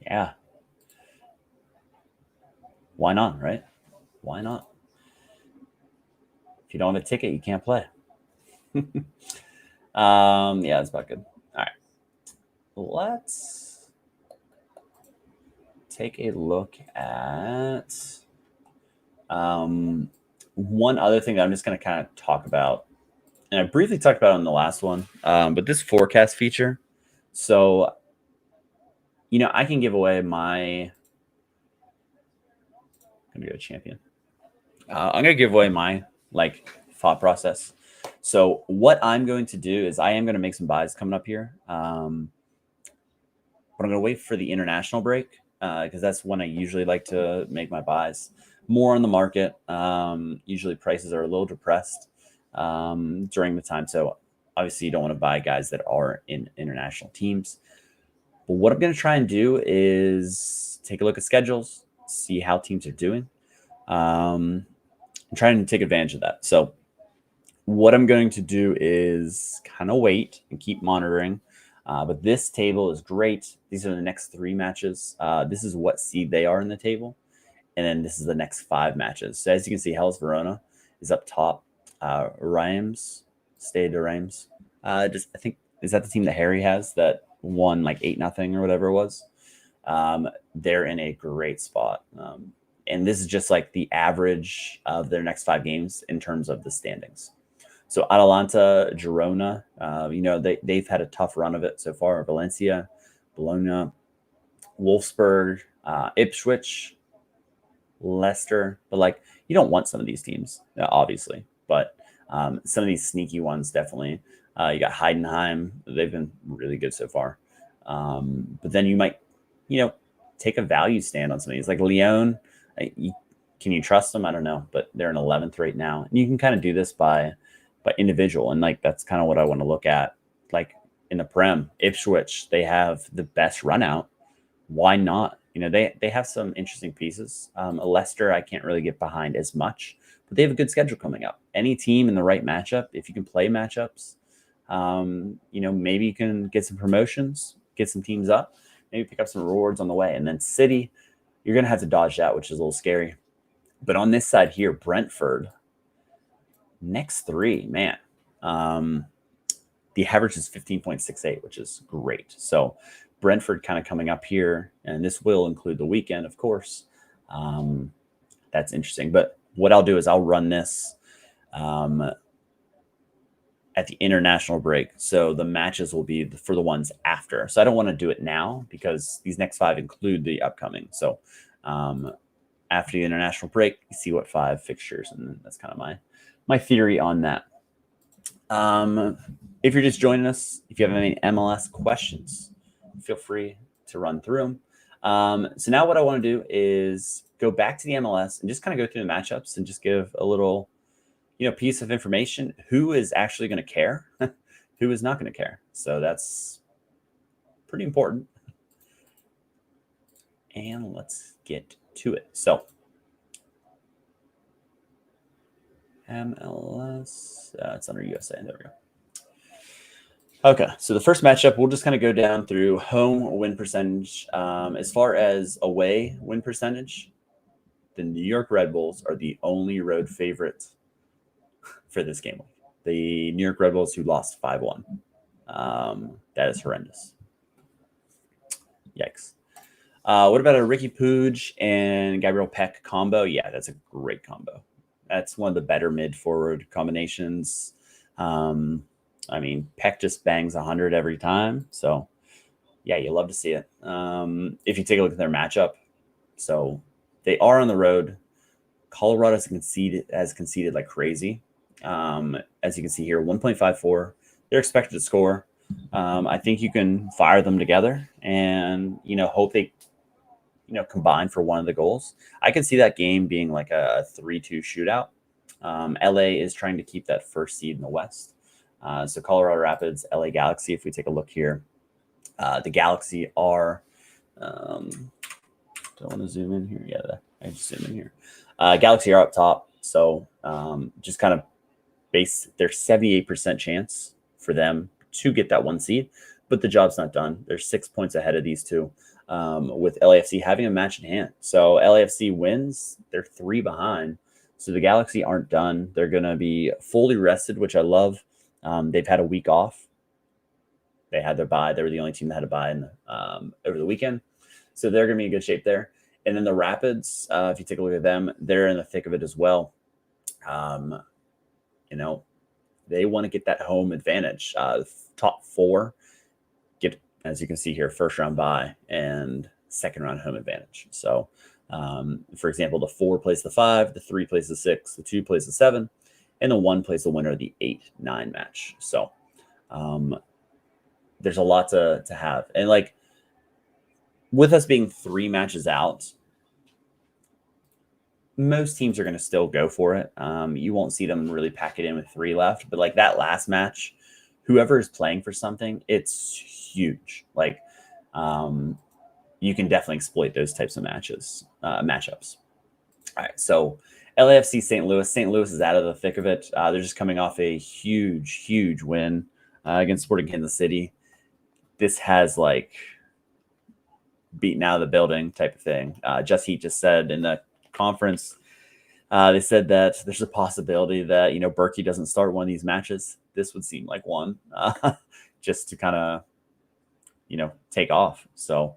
B: Yeah. Why not, right? Why not? If you don't have a ticket, you can't play. Yeah, that's about good. All right. Let's take a look at one other thing that I'm just going to kind of talk about. And I briefly talked about it in the last one, but this forecast feature. So, I can give away my... I'm going to go champion. I'm going to give away my thought process. So what I'm going to do is I am going to make some buys coming up here. But I'm going to wait for the international break because that's when I usually like to make my buys. More on the market. Usually prices are a little depressed during the time. So obviously you don't want to buy guys that are in international teams. But what I'm going to try and do is take a look at schedules, see how teams are doing. I'm trying to take advantage of that. So what I'm going to do is kind of wait and keep monitoring. But this table is great. These are the next 3 matches. This is what seed they are in the table. And then this is the next 5 matches. So as you can see, Hellas Verona is up top. Reims, Stade de Reims. I think, is that the team that Harry has that won 8-0 or whatever it was? They're in a great spot. And this is just the average of their next 5 games in terms of the standings. So Atalanta, Girona, they've had a tough run of it so far. Valencia, Bologna, Wolfsburg, Ipswich, Leicester. But you don't want some of these teams, obviously. But some of these sneaky ones, definitely. You got Heidenheim. They've been really good so far. But then you might, take a value stand on some of these. Like Lyon, can you trust them? I don't know. But they're in 11th right now. And you can kind of do this by but individual. And like that's kind of what I want to look at. Like in the Prem, Ipswich, they have the best run out. Why not? They have some interesting pieces. Leicester, I can't really get behind as much, but they have a good schedule coming up. Any team in the right matchup, if you can play matchups, maybe you can get some promotions, get some teams up, maybe pick up some rewards on the way. And then City, you're going to have to dodge that, which is a little scary. But on this side here, Brentford, next three, man. The average is 15.68, which is great. So Brentford kind of coming up here, and this will include the weekend, of course. That's interesting. But what I'll do is I'll run this at the international break. So the matches will be for the ones after. So I don't want to do it now because these next 5 include the upcoming. So after the international break, you see what 5 fixtures, and that's kind of my theory on that. If you're just joining us, if you have any MLS questions, feel free to run through them. So now what I want to do is go back to the MLS and just kind of go through the matchups and just give a little, piece of information. Who is actually going to care? Who is not going to care? So that's pretty important. And let's get to it. So MLS, it's under USA. There we go. Okay, so the first matchup, we'll just kind of go down through home win percentage. As far as away win percentage, the New York Red Bulls are the only road favorite for this game. The New York Red Bulls, who lost 5-1. That is horrendous. Yikes. What about a Ricky Puig and Gabriel Peck combo? Yeah, that's a great combo. That's one of the better mid-forward combinations. Peck just bangs 100 every time. So, yeah, you love to see it. If you take a look at their matchup, so they are on the road. Colorado has conceded like crazy. As you can see here, 1.54. They're expected to score. I think you can fire them together and, hope they, combine for one of the goals. I can see that game being like a 3-2 shootout. LA is trying to keep that first seed in the West. So Colorado Rapids, LA Galaxy, if we take a look here, the Galaxy are, do I want to zoom in here? Yeah, I just zoom in here. Galaxy are up top. So just kind of base their 78% chance for them to get that 1 seed, but the job's not done. They're 6 points ahead of these two, with LAFC having a match in hand. So LAFC wins, they're 3 behind. So the Galaxy aren't done. They're going to be fully rested, which I love. They've had a week off. They had their bye. They were the only team that had a bye over the weekend. So they're going to be in good shape there. And then the Rapids, if you take a look at them, they're in the thick of it as well. They want to get that home advantage. Top 4 get, as you can see here, first round bye and second round home advantage. So, for example, the 4 plays the 5, the 3 plays the 6, the 2 plays the 7, and the 1 plays the winner of the 8-9 match. So, there's a lot to have. And like with us being 3 matches out, most teams are going to still go for it. You won't see them really pack it in with 3 left, but like that last match, whoever is playing for something, it's huge. Like, you can definitely exploit those types of matchups. All right, so LAFC St. Louis. St. Louis is out of the thick of it. They're just coming off a huge win against Sporting Kansas City. This has like beaten out of the building type of thing. Just Heat just said in the conference, they said that there's a possibility that Berkey doesn't start one of these matches. This would seem like one, just to kind of take off. So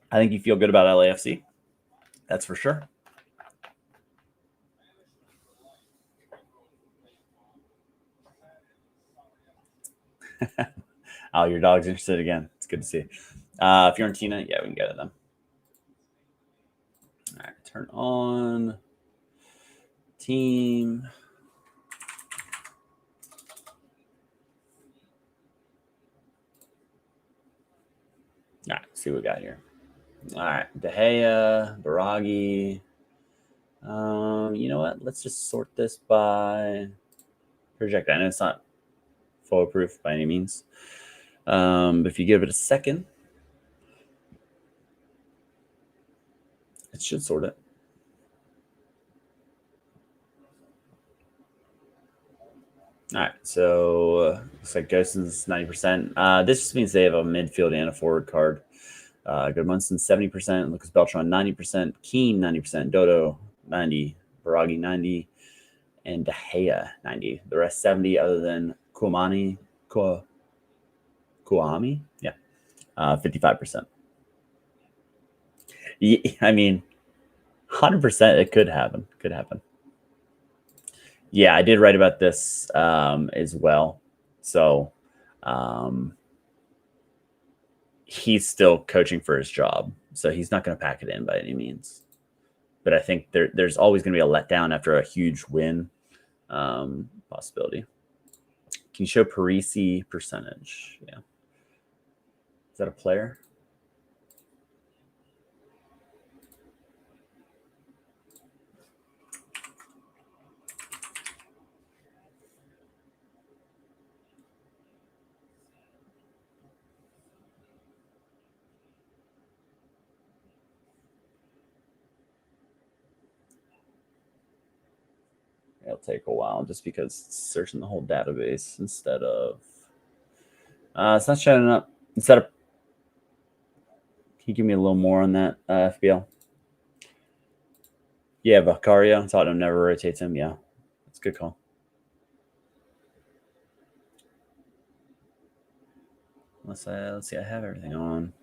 B: I think you feel good about LAFC. That's for sure. Oh, your dog's interested again. It's good to see. Fiorentina, yeah, we can get it then. All right, turn on team. All right, see what we got here. All right, De Gea, Baragi, You know what? Let's just sort this by project. I know it's not foolproof by any means. But if you give it a second, it should sort it. All right, so looks like Gosens 90%. This just means they have a midfield and a forward card. Goodmunson 70%, Lucas Beltran 90%, Keane 90%, Dodo 90, Baragi 90, and De Gea 90. The rest 70, other than Kouamani, yeah, 55%. Yeah, I mean, 100%. It could happen. Could happen. Yeah, I did write about this as well. So he's still coaching for his job. So he's not going to pack it in by any means. But I think there's always going to be a letdown after a huge win possibility. Can you show Parisi percentage? Yeah. Is that a player? It'll take a while just because it's searching the whole database instead of it's not showing up. Instead of, can you give me a little more on that FBL? Yeah, Vicario. Tottenham never rotates him. Yeah, that's a good call. Let's see. I have everything on.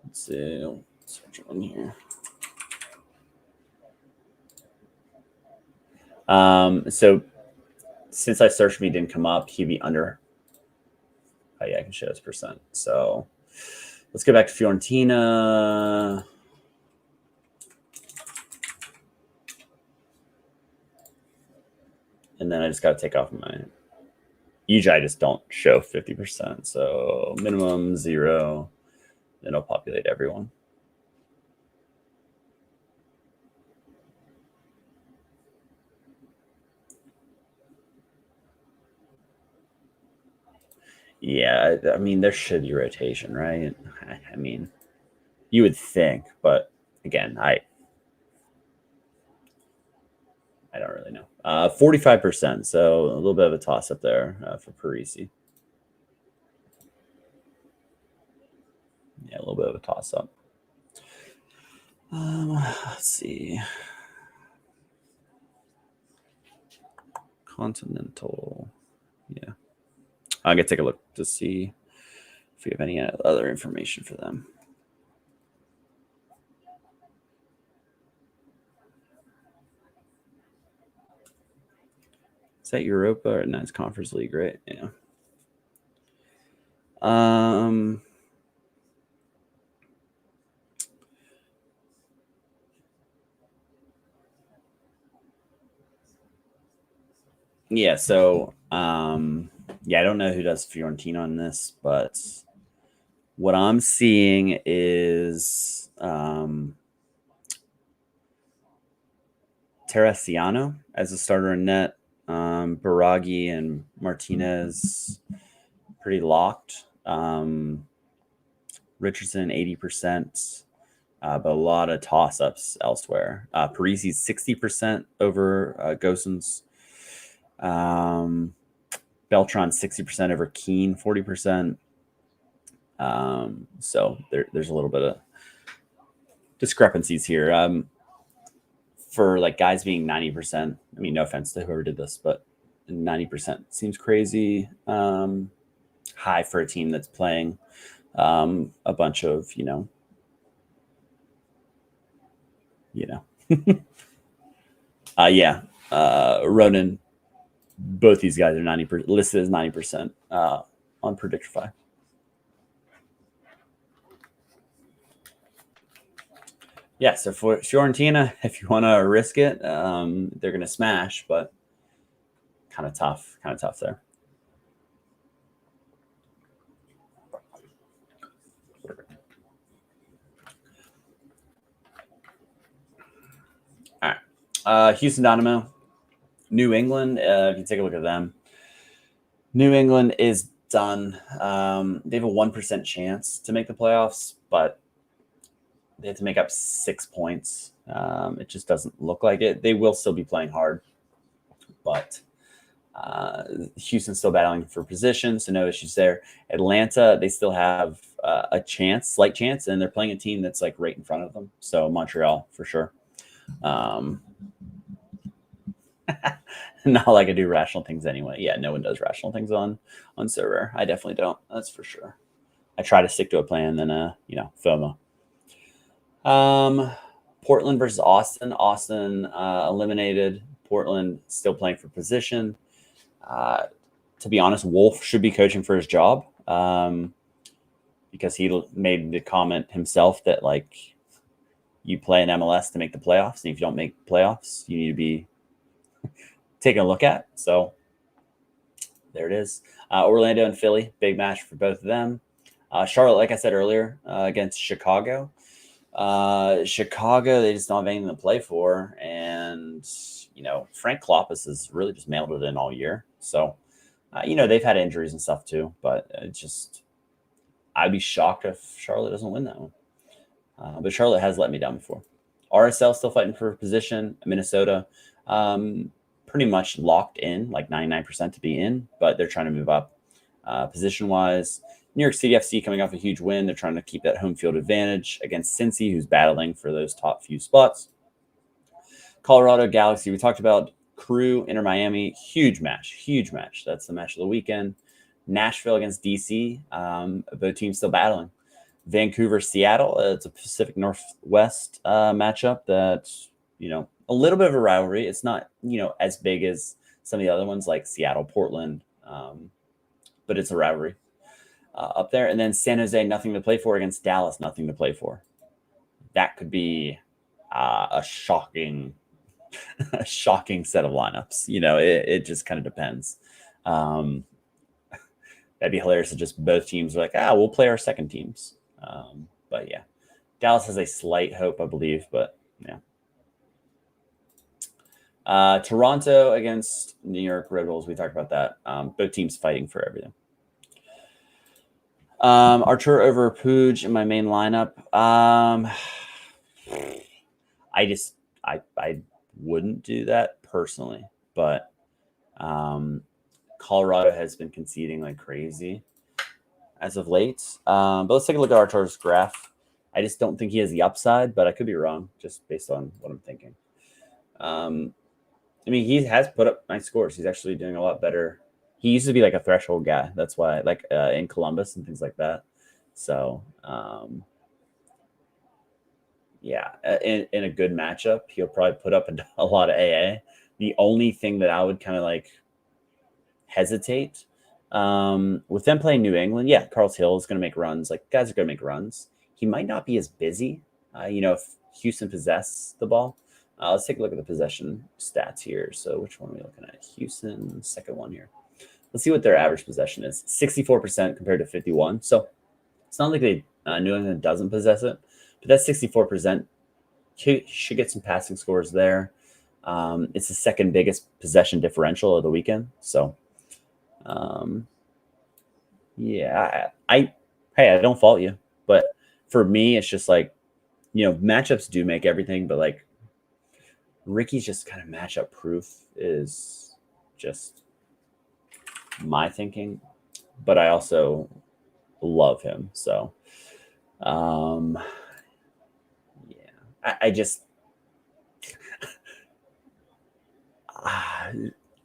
B: Let's see. I'll search on here. So since I searched me didn't come up, he'd be under. Oh yeah, I can show his percent. So let's go back to Fiorentina. And then I just got to take off my. Usually I just don't show 50%. So minimum 0. Then I'll populate everyone. Yeah, I mean, there should be rotation, right? I mean, you would think, but again, I don't really know. 45%, so a little bit of a toss up there for Parisi. Yeah, a little bit of a toss up. Let's see. Continental. Yeah. I'm going to take a look to see if we have any other information for them. Is that Europa or no? It's Conference League, right? Yeah. Yeah, so yeah, I don't know who does Fiorentina on this, but what I'm seeing is Teresiano as a starter in net. Baragi and Martinez pretty locked. Richardson 80%, but a lot of toss-ups elsewhere. Parisi's 60% over Gosens. Beltron 60% over Keane 40%. So there's a little bit of discrepancies here. For like guys being 90%, I mean, no offense to whoever did this, but 90% seems crazy high for a team that's playing a bunch of, yeah. Ronan, both these guys are 90% listed as 90% on Predictorfy. Yeah, so for Fiorentina, if you want to risk it, they're going to smash, but kind of tough there. Houston Dynamo, New England. If you take a look at them, New England is done. They have a 1% chance to make the playoffs, but they have to make up 6 points. It just doesn't look like it. They will still be playing hard, but Houston's still battling for position, so no issues there. Atlanta, they still have a chance, slight chance, and they're playing a team that's like right in front of them. So Montreal for sure. Not like I do rational things anyway. Yeah, no one does rational things on Sorare. I definitely don't. That's for sure. I try to stick to a plan, then FOMO. Portland versus Austin. Austin eliminated. Portland still playing for position. To be honest, Wolf should be coaching for his job because he made the comment himself that like you play in MLS to make the playoffs, and if you don't make playoffs, you need to be taking a look at. So there it is. Orlando and Philly, big match for both of them. Charlotte, like I said earlier, against Chicago. Chicago, they just don't have anything to play for. And, Frank Kloppus has really just mailed it in all year. So, they've had injuries and stuff too. But I'd be shocked if Charlotte doesn't win that one. But Charlotte has let me down before. RSL still fighting for position. Minnesota, pretty much locked in, like 99% to be in, but they're trying to move up position-wise. New York City FC coming off a huge win. They're trying to keep that home field advantage against Cincy, who's battling for those top few spots. Colorado Galaxy, we talked about Crew, Inter Miami, huge match. That's the match of the weekend. Nashville against DC, both teams still battling. Vancouver, Seattle, it's a Pacific Northwest matchup that's, a little bit of a rivalry. It's not, as big as some of the other ones like Seattle, Portland, but it's a rivalry up there. And then San Jose, nothing to play for against Dallas, nothing to play for. That could be a shocking set of lineups. It just kind of depends. That'd be hilarious if just both teams are like, we'll play our second teams. But yeah, Dallas has a slight hope, I believe, but yeah. Toronto against New York Red Bulls. We talked about that. Both teams fighting for everything. Artur over Puig in my main lineup. I wouldn't do that personally, but Colorado has been conceding like crazy as of late. But let's take a look at Artur's graph. I just don't think he has the upside, but I could be wrong just based on what I'm thinking. He has put up nice scores. He's actually doing a lot better. He used to be like a threshold guy. That's why, like in Columbus and things like that. So, in a good matchup, he'll probably put up a lot of AA. The only thing that I would kind of like hesitate with them playing New England, Carles Hill is going to make runs. Like guys are going to make runs. He might not be as busy, if Houston possess the ball. Let's take a look at the possession stats here. So which one are we looking at? Houston, second one here. Let's see what their average possession is. 64% compared to 51. So it's not like New England doesn't possess it, but that 64% should get some passing scores there. It's the second biggest possession differential of the weekend. So, I don't fault you, but for me, it's just like, matchups do make everything, but like Ricky's just kind of matchup proof is just my thinking, but I also love him. So, I just,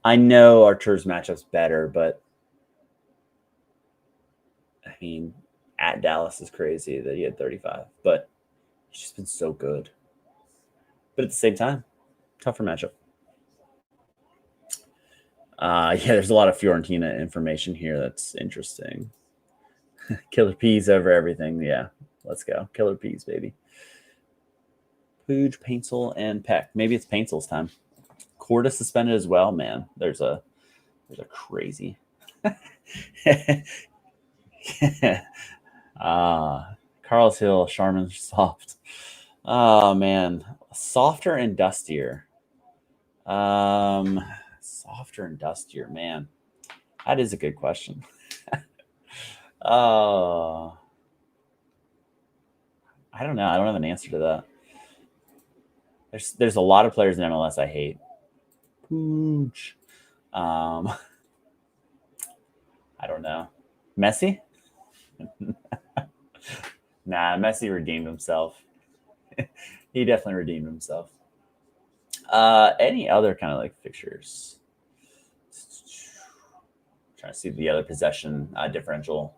B: I know Artur's matchup's better, but at Dallas is crazy that he had 35, but he's just been so good. But at the same time, tougher matchup. There's a lot of Fiorentina information here that's interesting. Killer Peas over everything. Yeah, let's go. Killer Peas, baby. Puig, Paintsel, and Peck. Maybe it's Paintsel's time. Corda suspended as well, man. There's a crazy. Carles Hill, Charmin soft. Oh man, softer and dustier. Softer and dustier, man. That is a good question. I don't know. I don't have an answer to that. There's a lot of players in MLS I hate. Pooch. I don't know. Messi? Nah, Messi redeemed himself. He definitely redeemed himself. Any other kind of like fixtures? Trying to see the other possession differential.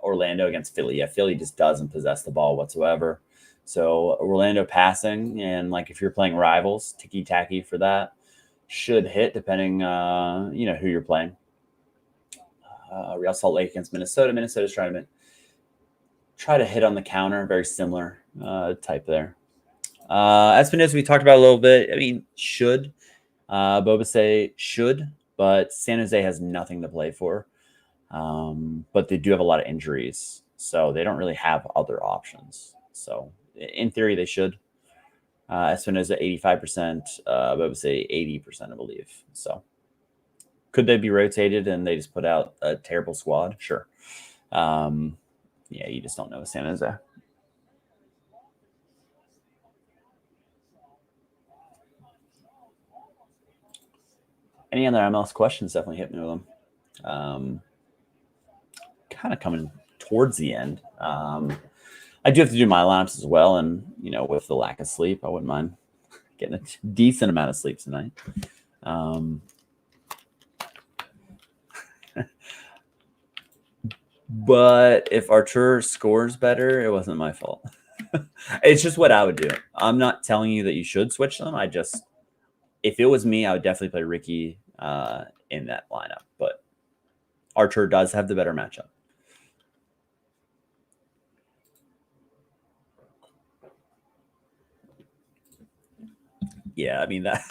B: Orlando against Philly. Yeah, Philly just doesn't possess the ball whatsoever. So Orlando passing, and like if you're playing rivals, ticky tacky for that should hit depending, who you're playing. Real Salt Lake against Minnesota. Minnesota's trying to try to hit on the counter. Very similar type there. Espinosa, we talked about a little bit. I mean, should. Boba say should, but San Jose has nothing to play for. But they do have a lot of injuries, so they don't really have other options. So in theory, they should. Espinosa 85%, Boba say 80%, I believe. So could they be rotated and they just put out a terrible squad? Sure. Yeah, you just don't know with San Jose. Any other MLS questions? Definitely hit me with them. Kind of coming towards the end. I do have to do my lineups as well, and with the lack of sleep, I wouldn't mind getting a decent amount of sleep tonight. But if Artur scores better, it wasn't my fault. It's just what I would do. I'm not telling you that you should switch them. If it was me, I would definitely play Ricky in that lineup. But Artur does have the better matchup. Yeah, I mean that.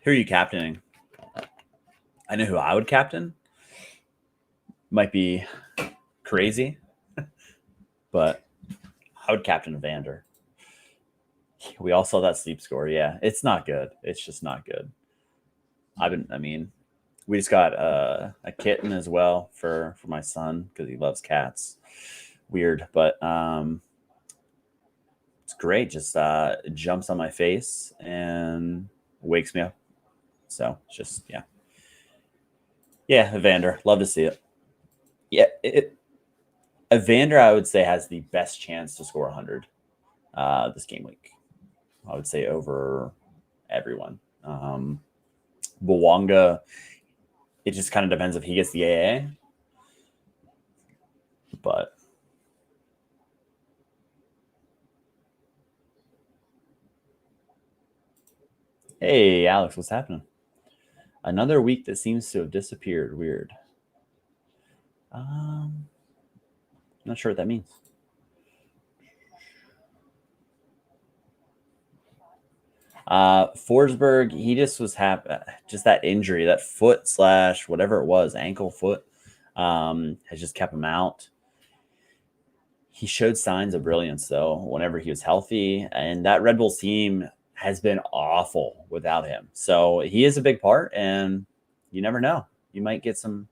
B: Who are you captaining? I know who I would captain. Might be crazy, but I would captain Evander. We all saw that sleep score. Yeah, it's not good. It's just not good. We just got a kitten as well for my son because he loves cats. Weird, but it's great. Just jumps on my face and wakes me up. So it's just yeah, Evander. Love to see it. Yeah, Evander, I would say, has the best chance to score 100 this game week. I would say over everyone. Bwanga, it just kind of depends if he gets the AA. But hey, Alex, what's happening? Another week that seems to have disappeared. Weird. Not sure what that means. Forsberg, he just was just that injury, that foot / whatever it was, ankle foot, has just kept him out. He showed signs of brilliance though whenever he was healthy, and that Red Bulls team has been awful without him. So he is a big part, and you never know. You might get some.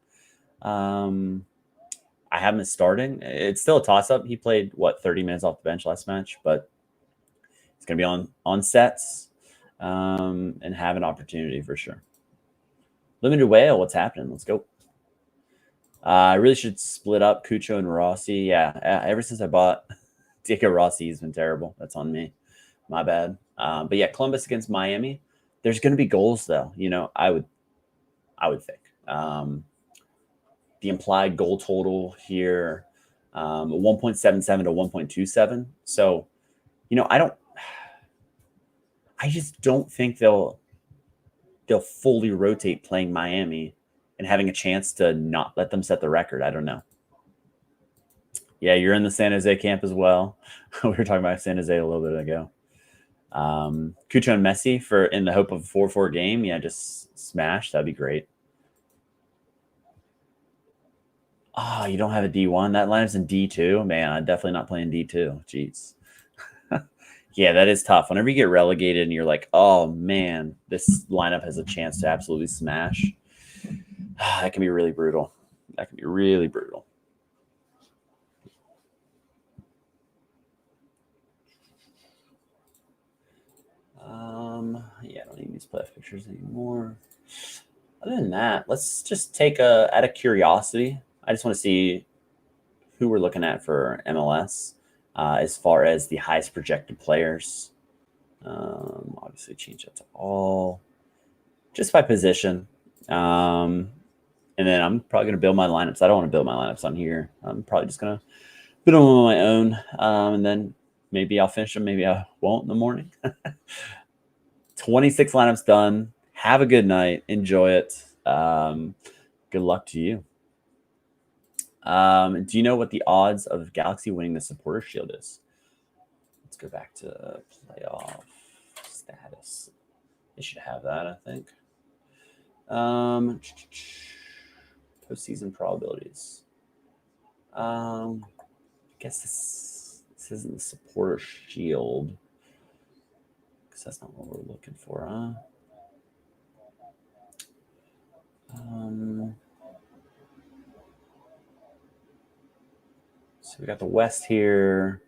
B: I have him as starting. It's still a toss-up. He played 30 minutes off the bench last match, but he's going to be on sets and have an opportunity for sure. Limited whale, what's happening? Let's go. I really should split up Cucho and Rossi. Yeah, ever since I bought Diego Rossi, he's been terrible. That's on me. My bad. But yeah, Columbus against Miami. There's going to be goals though. I would think. The implied goal total here, 1.77 to 1.27. So, I just don't think they'll fully rotate playing Miami and having a chance to not let them set the record. I don't know. Yeah, you're in the San Jose camp as well. We were talking about San Jose a little bit ago. Cucho and Messi in the hope of a 4-4 game. Yeah, just smash. That'd be great. Oh, you don't have a D1? That lineup's in D2? Man, I'm definitely not playing D2. Jeez. Yeah, that is tough. Whenever you get relegated and you're like, oh man, this lineup has a chance to absolutely smash. That can be really brutal. That can be really brutal. Yeah, I don't need these playoff pictures anymore. Other than that, let's just take out of curiosity. I just want to see who we're looking at for MLS as far as the highest projected players. Obviously, change that to all, just by position. And then I'm probably going to build my lineups. I don't want to build my lineups on here. I'm probably just going to build them on my own. And then maybe I'll finish them. Maybe I won't in the morning. 26 lineups done. Have a good night. Enjoy it. Good luck to you. Do you know what the odds of Galaxy winning the Supporter Shield is? Let's go back to playoff status. They should have that, I think. Postseason probabilities. I guess this isn't the Supporter Shield, because that's not what we're looking for, huh? So we got the West here.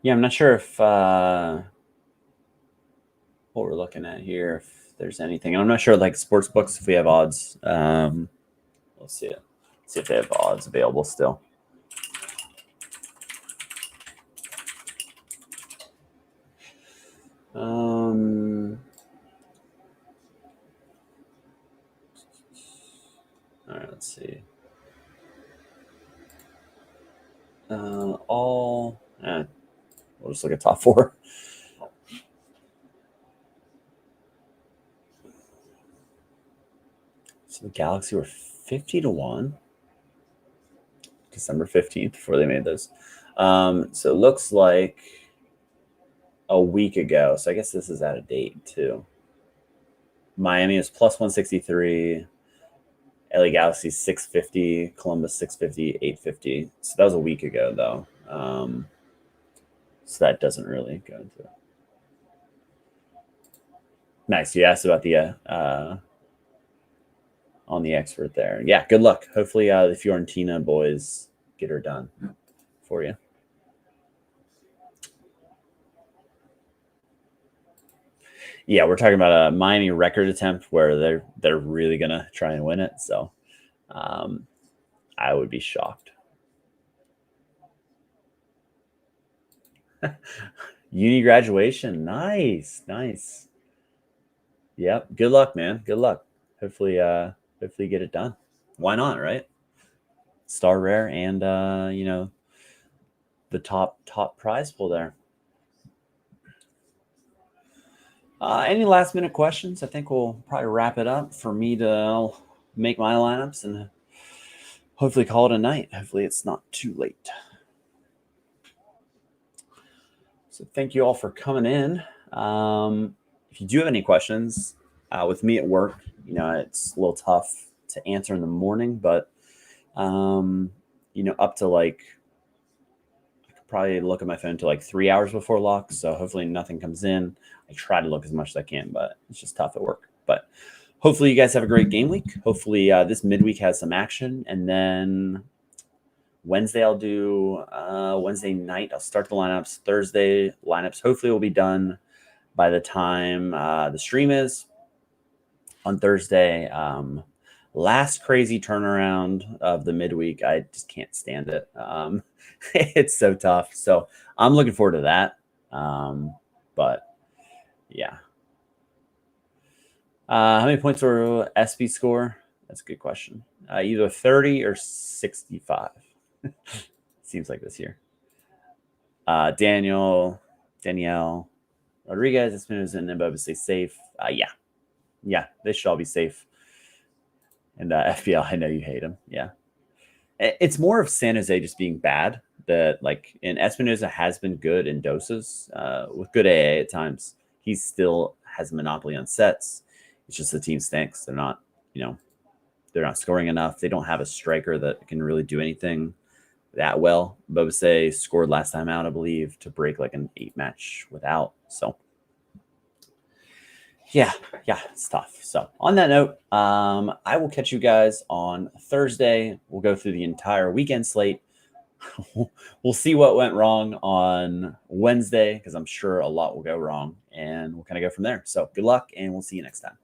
B: Yeah, I'm not sure if what we're looking at here, if there's anything. I'm not sure, like sports books, if we have odds. Let's see it. See if they have odds available still. All right, let's see. We'll just look at top four. So the Galaxy were 50-1, December 15th, before they made those. So it looks like a week ago. So I guess this is out of date too. Miami is plus 163. LA Galaxy 650, Columbus 650, 850. So that was a week ago though. So that doesn't really go into it. Nice. You asked about the on the expert there. Yeah, good luck. Hopefully the Fiorentina boys get her done for you. Yeah, we're talking about a Miami record attempt where they're really gonna try and win it. So I would be shocked. Uni graduation. Nice. Yep. Good luck, man. Good luck. Hopefully you get it done. Why not, right? Star rare and the top prize pool there. Any last minute questions? I think we'll probably wrap it up for me to make my lineups and hopefully call it a night. Hopefully it's not too late. So thank you all for coming in. If you do have any questions with me at work, it's a little tough to answer in the morning, but up to like, I could probably look at my phone to like 3 hours before lock. So hopefully nothing comes in. I try to look as much as I can, but it's just tough at work. But hopefully you guys have a great game week. Hopefully this midweek has some action. And then Wednesday I'll do Wednesday night. I'll start the lineups. Thursday lineups hopefully will be done by the time the stream is on Thursday. Last crazy turnaround of the midweek. I just can't stand it. It's so tough. So I'm looking forward to that. But yeah. How many points will SB score? That's a good question. Either 30 or 65. Seems like this year. Danielle, Rodriguez, Espinosa, and Nimbo stay safe. Yeah, they should all be safe. And FPL, I know you hate them. Yeah, it's more of San Jose just being bad that and Espinoza has been good in doses with good AA at times. He still has a monopoly on sets. It's just the team stinks. They're not, they're not scoring enough. They don't have a striker that can really do anything that well. Bobase scored last time out, I believe, to break an 8-match without. So yeah, it's tough. So on that note, I will catch you guys on Thursday. We'll go through the entire weekend slate. We'll see what went wrong on Wednesday, because I'm sure a lot will go wrong, and we'll kind of go from there. So good luck, and we'll see you next time.